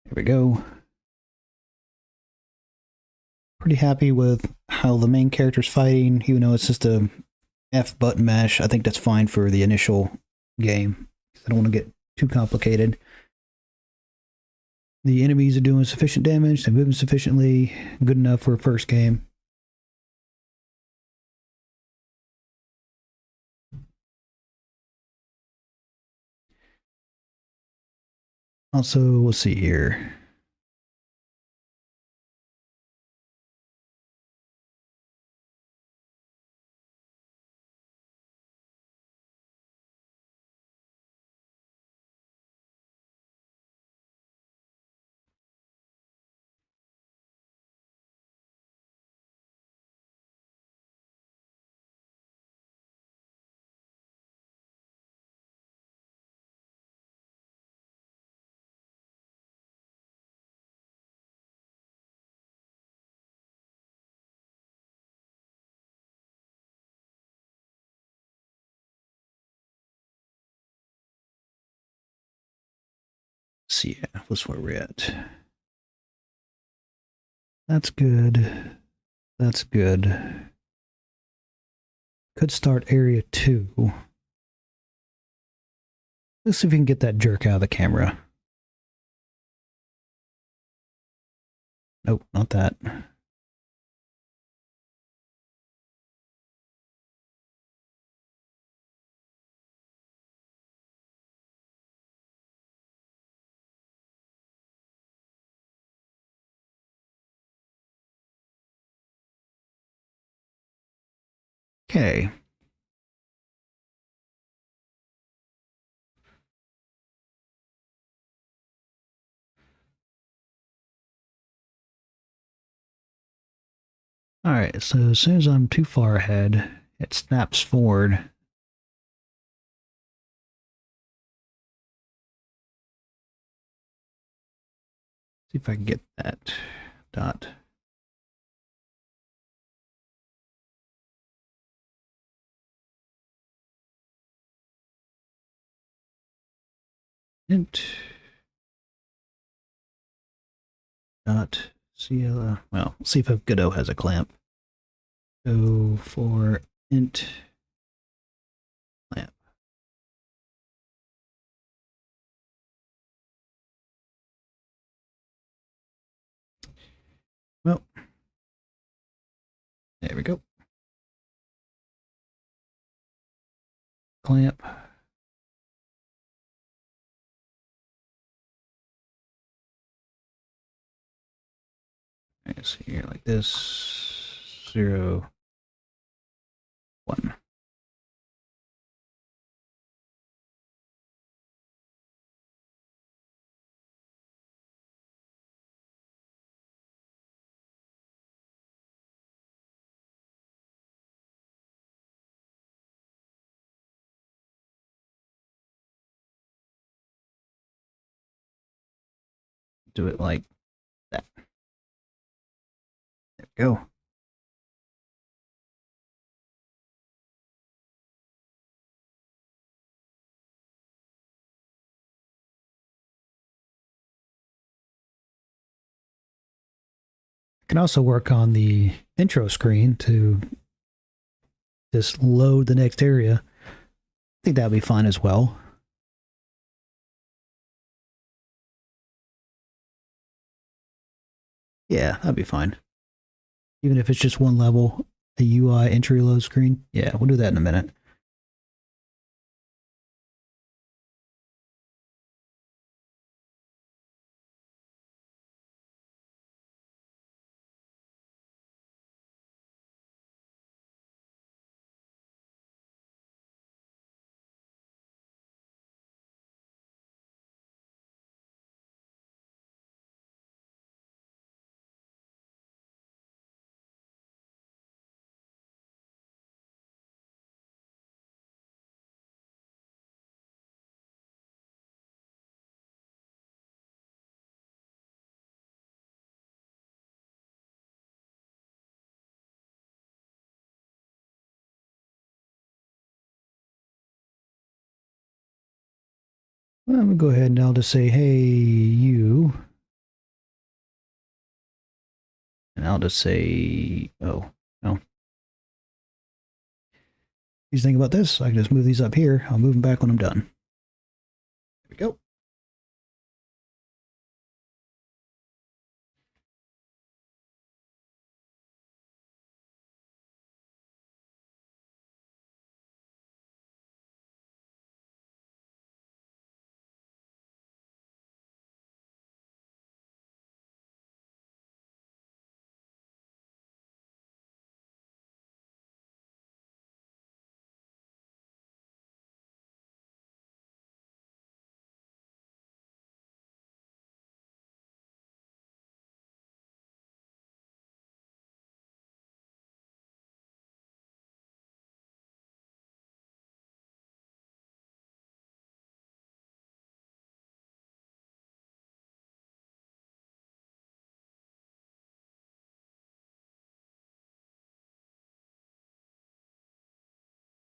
There we go. Pretty happy with how the main character's fighting, even though it's just a F button mash. I think that's fine for the initial game. I don't want to get too complicated. The enemies are doing sufficient damage, they're moving sufficiently, good enough for a first game. Also, let's see here. Let's see, that's where we're at. That's good. That's good. Could start area 2. Let's see if we can get that jerk out of the camera. Nope, not that. Okay. Alright, so as soon as I'm too far ahead, it snaps forward. See if I can get that dot. Int dot CL. Well, see if Godot has a clamp. Go for int clamp. Well, there we go. Clamp. Let's see here, like this. 0, 1. Do it like that. There we go. I can also work on the intro screen to just load the next area. I think that would be fine as well. Yeah, that'd be fine. Even if it's just one level, a UI entry load screen. Yeah, we'll do that in a minute. Well, I'm gonna go ahead and I'll just say, hey, you. And I'll just say, oh, no. You think about this? I can just move these up here. I'll move them back when I'm done. There we go.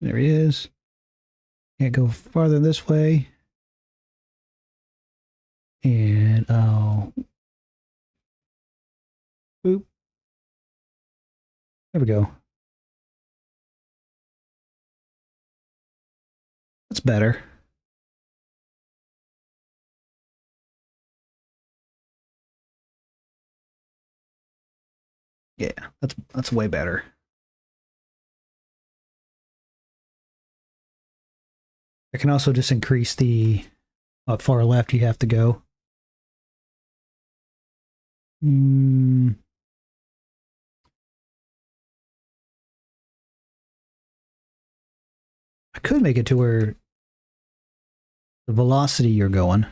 There he is. Can't go farther this way. And I'll boop. There we go. That's better. Yeah, that's way better. I can also just increase the far left you have to go. I could make it to where the velocity you're going.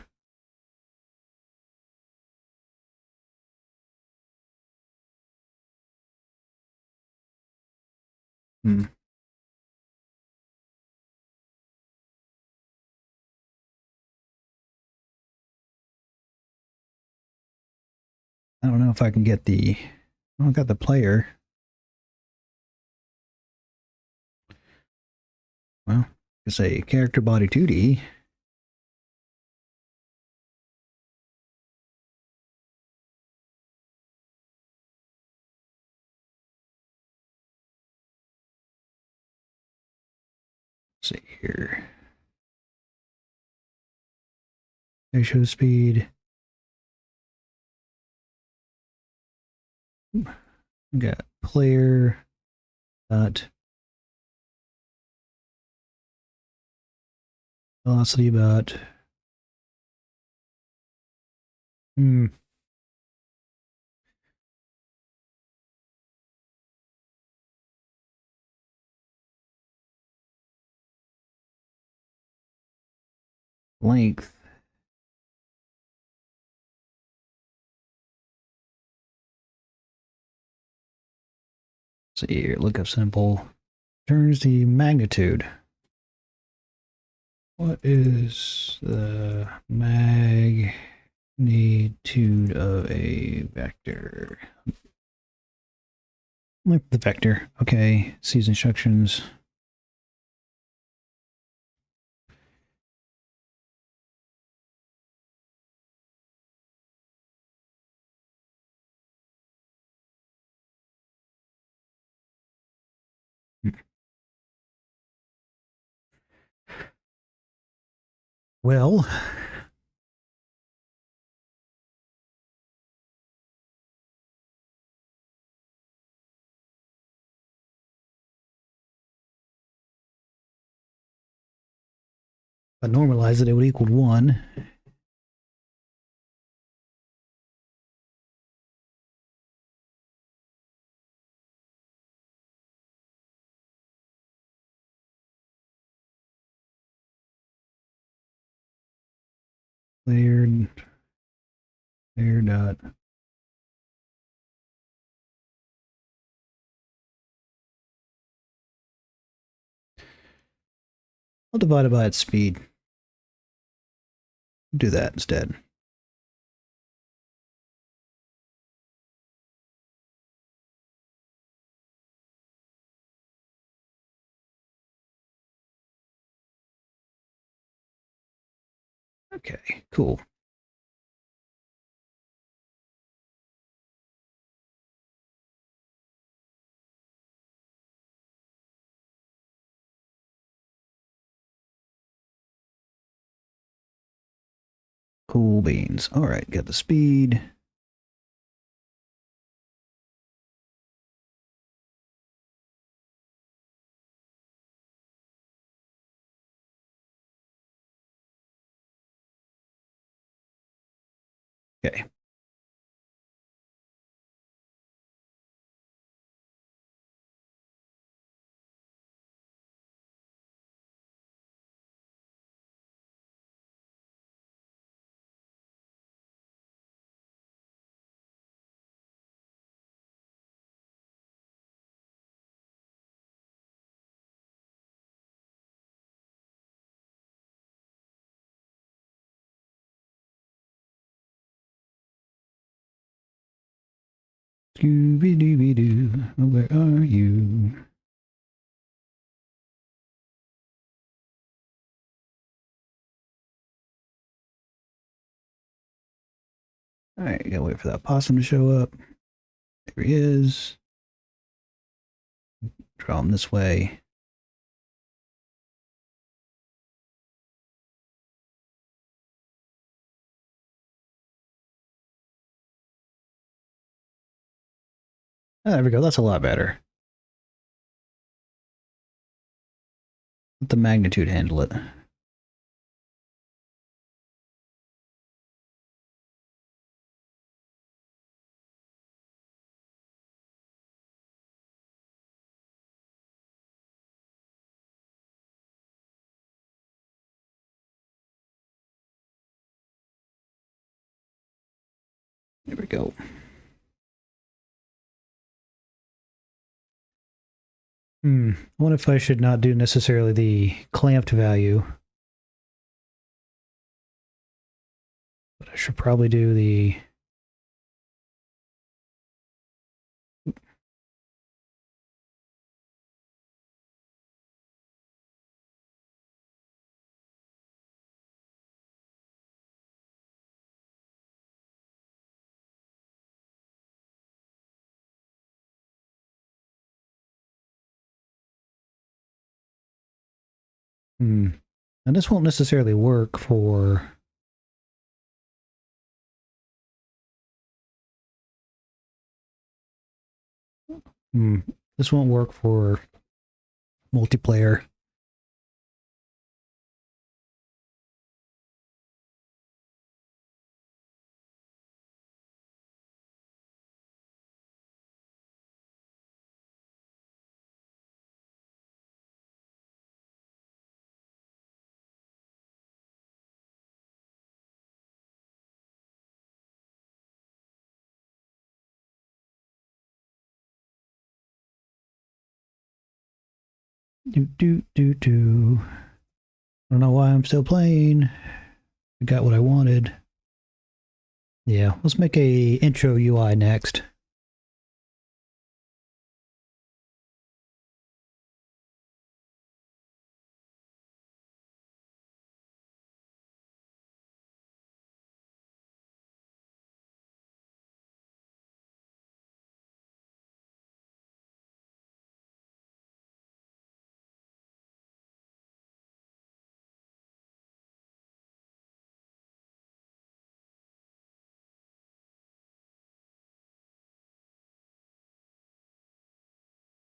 Hmm. I don't know if I can get the. Oh, I got the player. Well, it's a character body 2D. Let's see here. Ratio speed. Got player dot velocity about hmm. Length. Let's see here. Look up simple. Turns the magnitude. What is the magnitude of a vector? Like the vector. Okay. Sees instructions. Well, I normalize it, it would equal 1. Layer dot. I'll divide it by its speed. Do that instead. Okay, cool. Cool beans. All right, got the speed. Okay. Scooby-Dooby-Doo, where are you? Alright, gotta wait for that possum to show up. There he is. Draw him this way. Oh, there we go, that's a lot better. Let the magnitude handle it. There we go. I wonder if I should not do necessarily the clamped value. But I should probably do the... And this won't necessarily work for... This won't work for multiplayer. I don't know why I'm still playing. I got what I wanted. Yeah, let's make a intro UI next.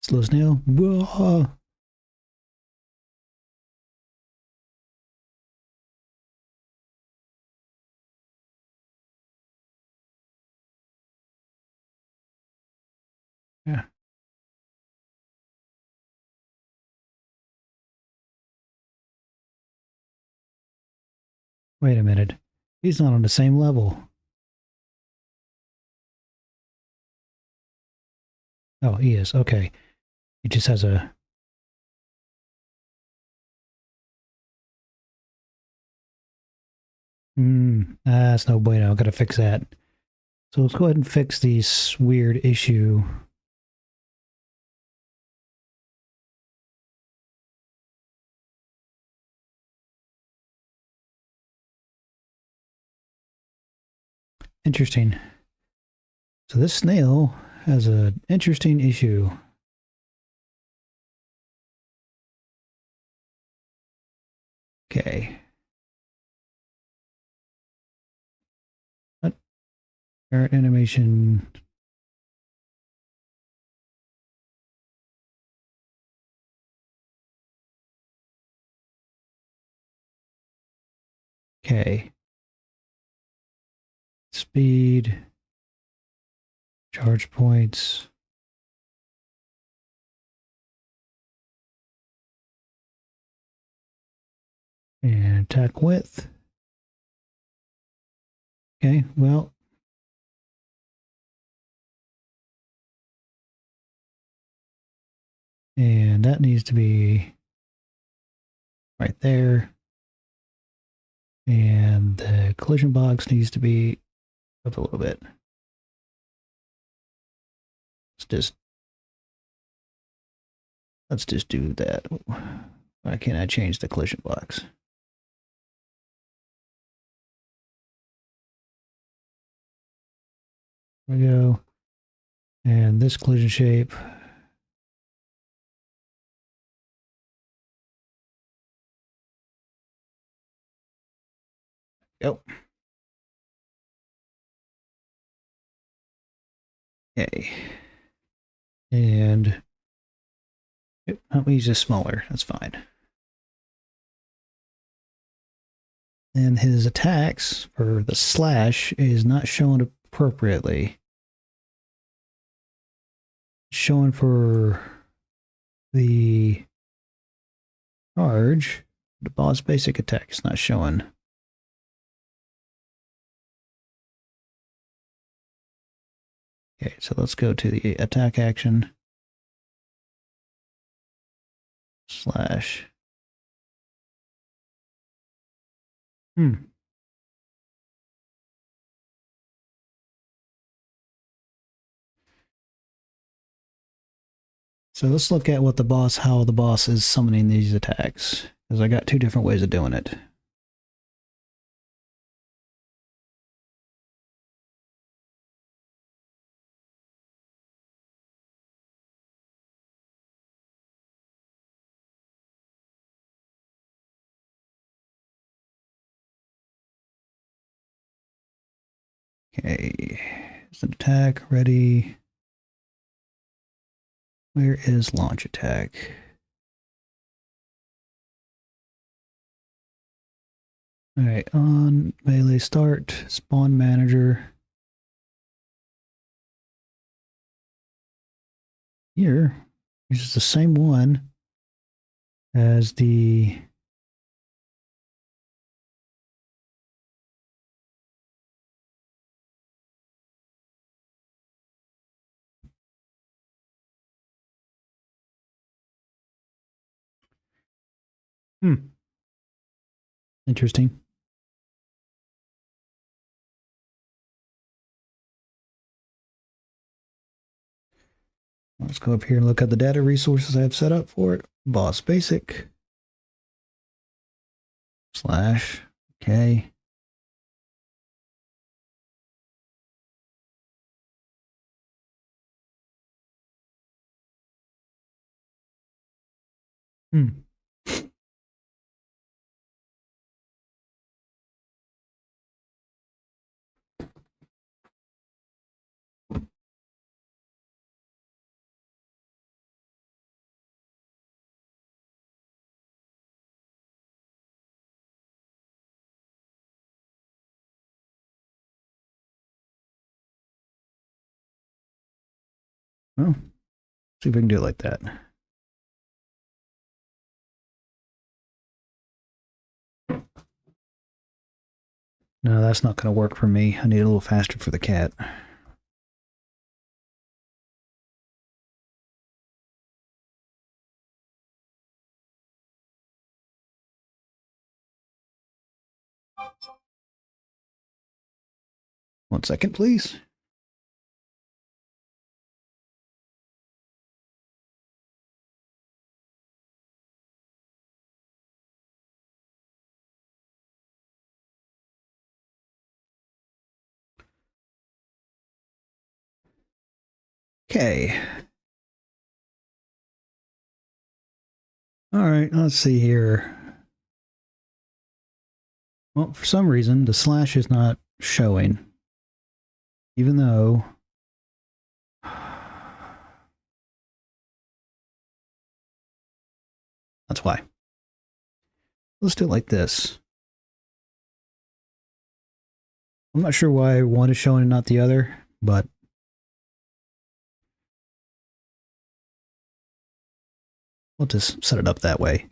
Slow snail. Whoa. Wait a minute. He's not on the same level. Oh, he is. Okay. He just has a... that's no bueno. I've got to fix that. So let's go ahead and fix this weird issue. Interesting. So this snail has an interesting issue. Okay. What? Parrot animation. Okay. Speed. Charge points. And attack width. Okay, well. And that needs to be right there. And the collision box needs to be up a little bit. Let's just do that. Why can't I change the collision box? There we go. And this collision shape. Go. Okay. And let me use this smaller. That's fine. And his attacks for the slash is not shown appropriately. It's showing for the charge, the boss basic attack is not showing. Okay, so let's go to the attack action. Slash. So let's look at how the boss is summoning these attacks. Because I got two different ways of doing it. Okay, is an attack ready? Where is launch attack? All right, on melee start, spawn manager. Here, uses the same one as the Interesting. Let's go up here and look at the data resources I have set up for it. Boss basic. Slash. Okay. Well, see if we can do it like that. No, that's not going to work for me. I need a little faster for the cat. One second, please. Okay. All right, let's see here. Well, for some reason, the slash is not showing. Even though... That's why. Let's do it like this. I'm not sure why one is showing and not the other, but... we'll just set it up that way.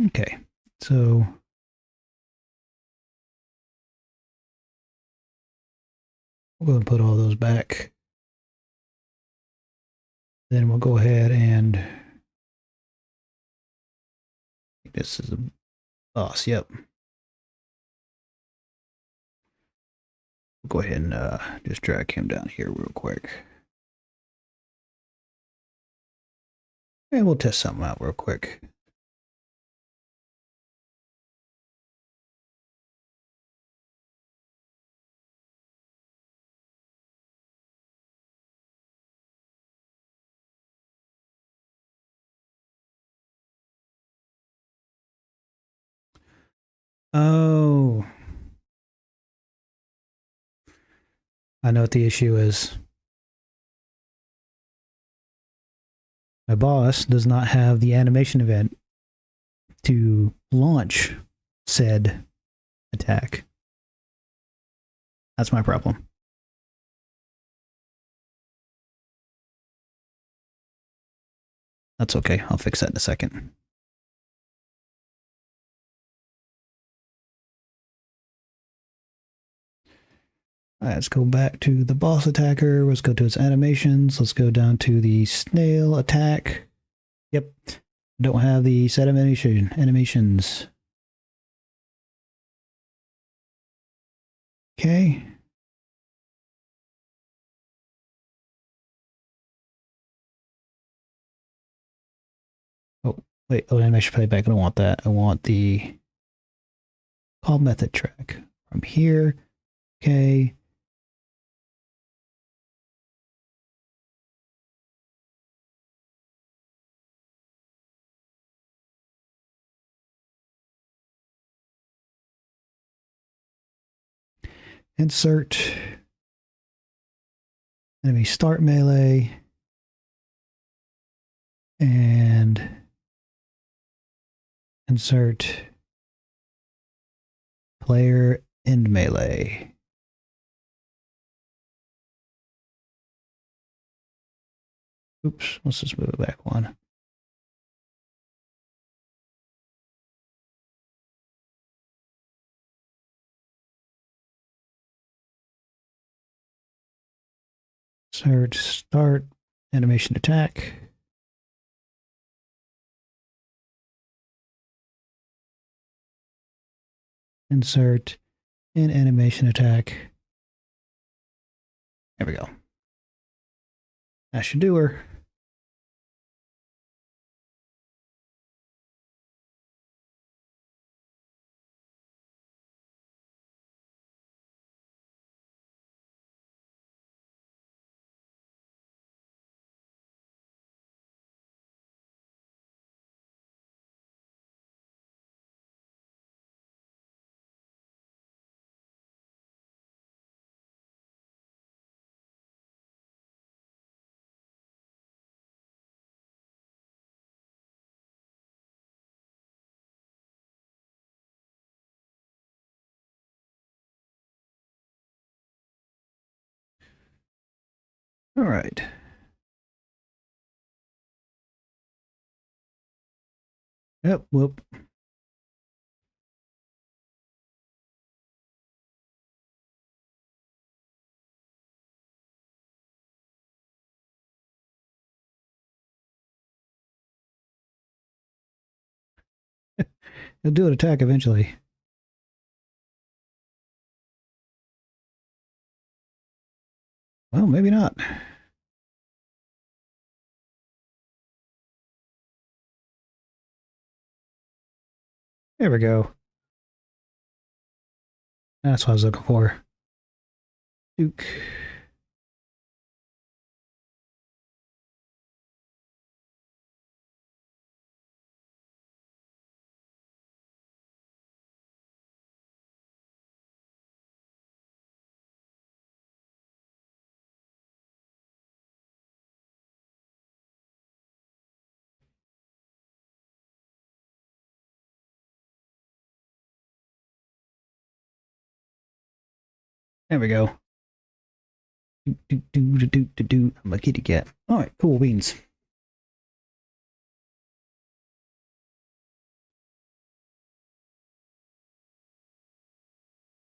Okay, so... we'll go and put all those back. Then we'll go ahead and... this is a boss, yep. We'll go ahead and just drag him down here real quick. And we'll test something out real quick. Oh. I know what the issue is. My boss does not have the animation event to launch said attack. That's my problem. That's okay. I'll fix that in a second. All right, let's go back to the boss attacker. Let's go to its animations. Let's go down to the snail attack. Yep. Don't have the set animations. Okay. Oh, wait. Oh, animation playback. I don't want that. I want the call method track from here. Okay. Insert enemy start melee and insert player end melee. Oops, let's just move it back one. Insert start animation attack. Insert in animation attack. There we go. That should do her. All right. Yep, whoop. He'll do an attack eventually. Well, maybe not. There we go. That's what I was looking for. Duke. There we go. I'm a kitty cat. All right, cool beans.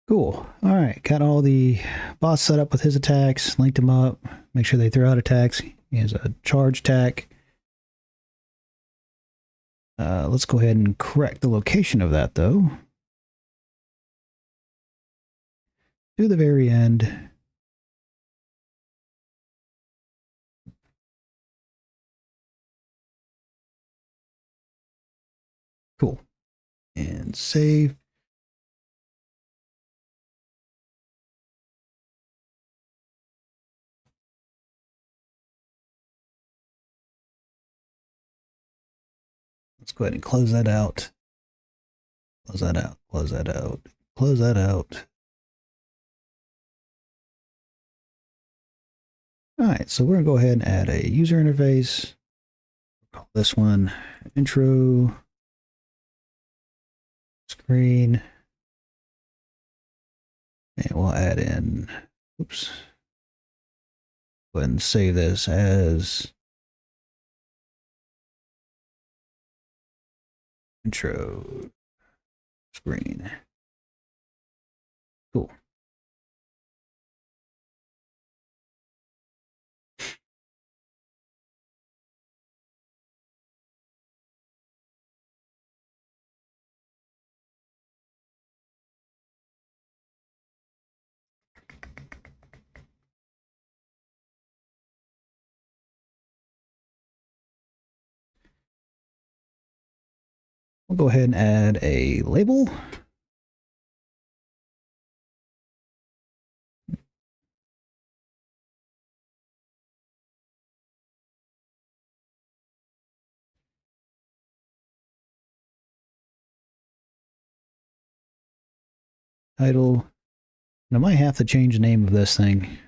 Cool. All right, got all the boss set up with his attacks, linked them up, make sure they throw out attacks. He has a charge attack. Let's go ahead and correct the location of that, though. To the very end. Cool. And save. Let's go ahead and close that out. Close that out. Close that out. Close that out. All right, so we're going to go ahead and add a user interface. Call this one intro screen. And we'll add in, oops. Go ahead and save this as intro screen. Cool. We'll go ahead and add a label. Title. And I might have to change the name of this thing.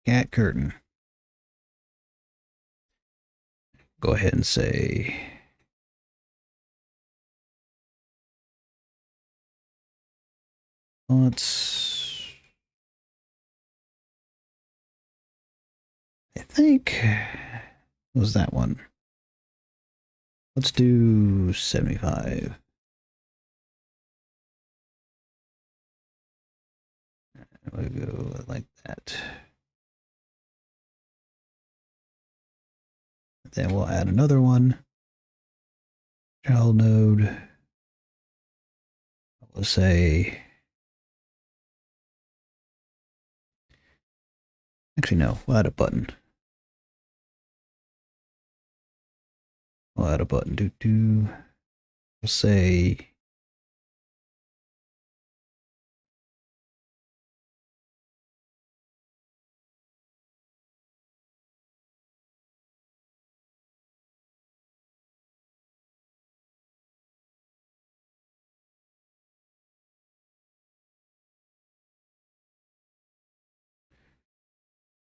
Cat curtain. Go ahead and say let's, I think, what was that one? Let's do 75. We'll go like that. Then we'll add another one. child node. Let's say, actually no, we'll add a button. We'll add a button. We'll say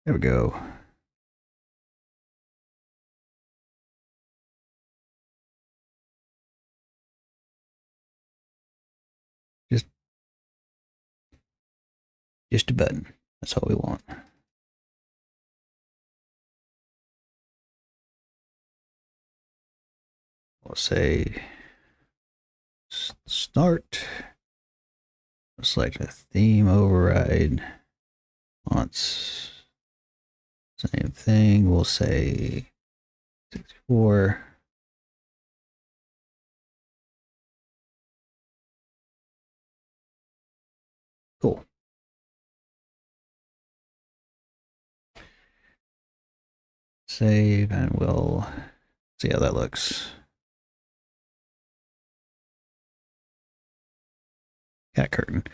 there we go. Just a button. That's all we want. We'll say start. We'll select a theme override. Fonts. Same thing. We'll say 64. Cool. Save and we'll see how that looks. Cat curtain.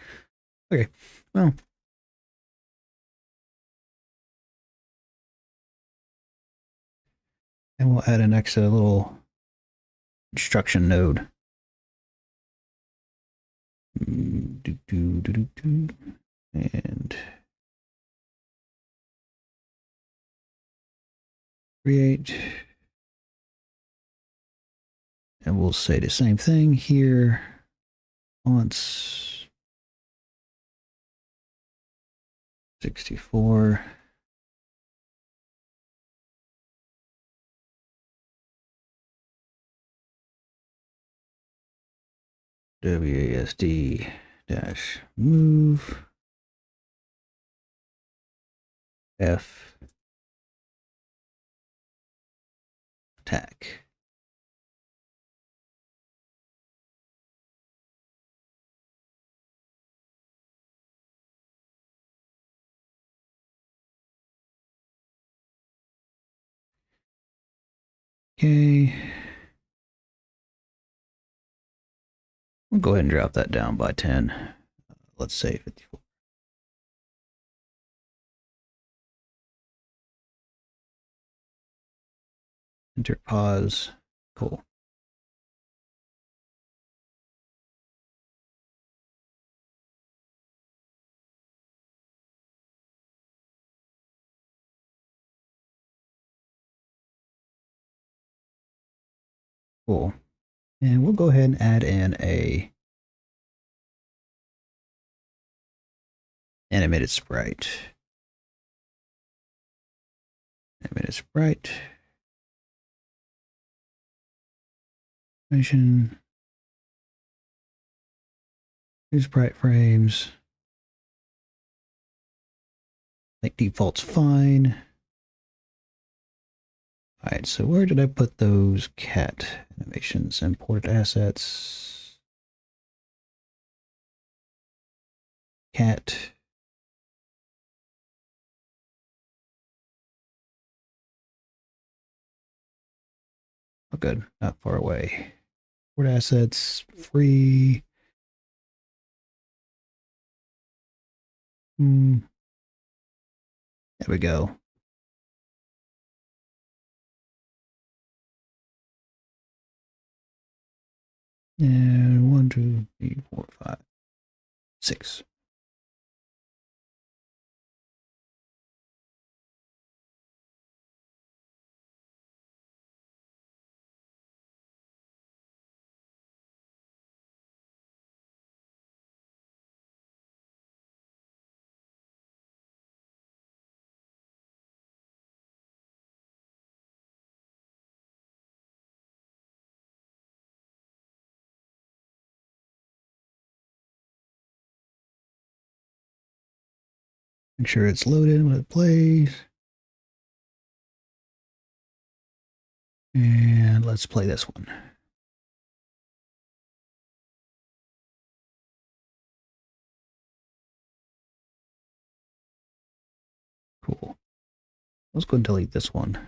Okay, well. And we'll add an extra little instruction node. And create. And we'll say the same thing here. Fonts 64. WASD dash move F attack. Okay. We'll go ahead and drop that down by 10. Let's say 54. Enter pause. Cool. Cool. And we'll go ahead and add in a animated sprite. Animated sprite. Animation. Use sprite frames. I think default's fine. All right, so where did I put those cat animations? Import assets. Cat. Oh, good. Not far away. Import assets. Free. There we go. And 1, 2, 3, 4, 5, 6. Make sure it's loaded when it plays. And let's play this one. Let's go and delete this one.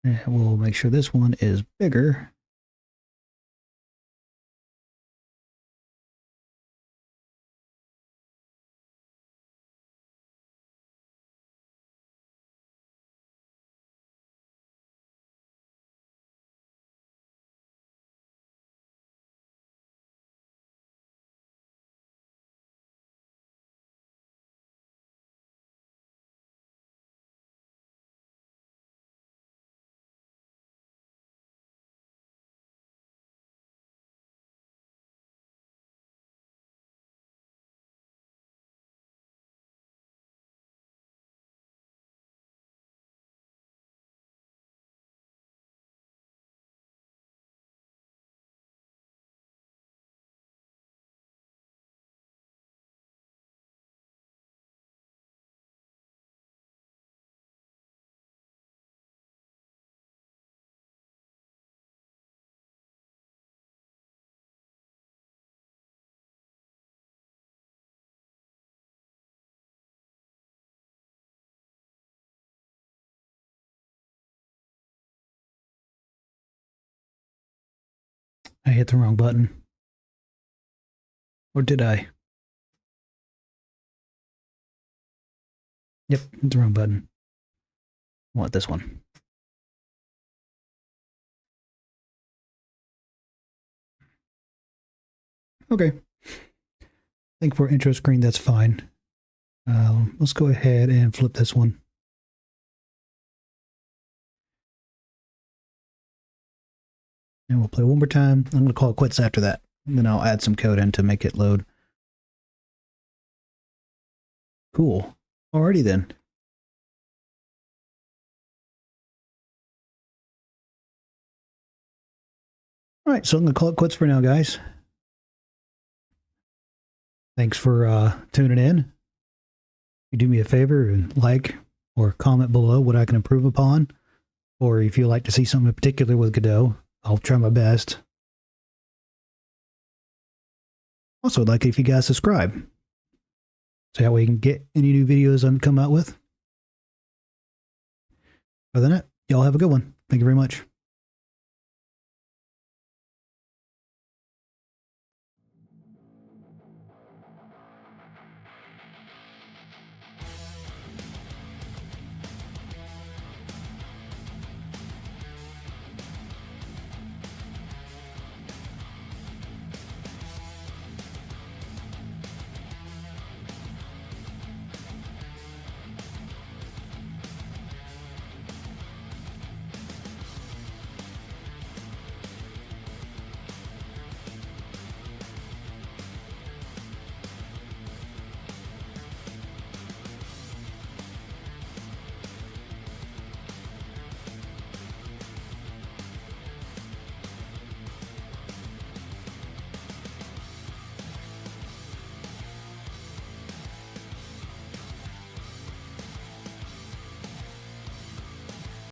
And we'll make sure this one is bigger. I hit the wrong button. Or did I? Yep, hit the wrong button. I want this one. Okay. I think for intro screen, that's fine. Let's go ahead and flip this one. And we'll play one more time. I'm going to call it quits after that. And then I'll add some code in to make it load. Cool. Alrighty then. Alright, so I'm going to call it quits for now, guys. Thanks for tuning in. You do me a favor and like or comment below what I can improve upon. Or if you'd like to see something in particular with Godot, I'll try my best. Also, I'd like it if you guys subscribe, so that way you can get any new videos I come out with. Other than that, y'all have a good one. Thank you very much.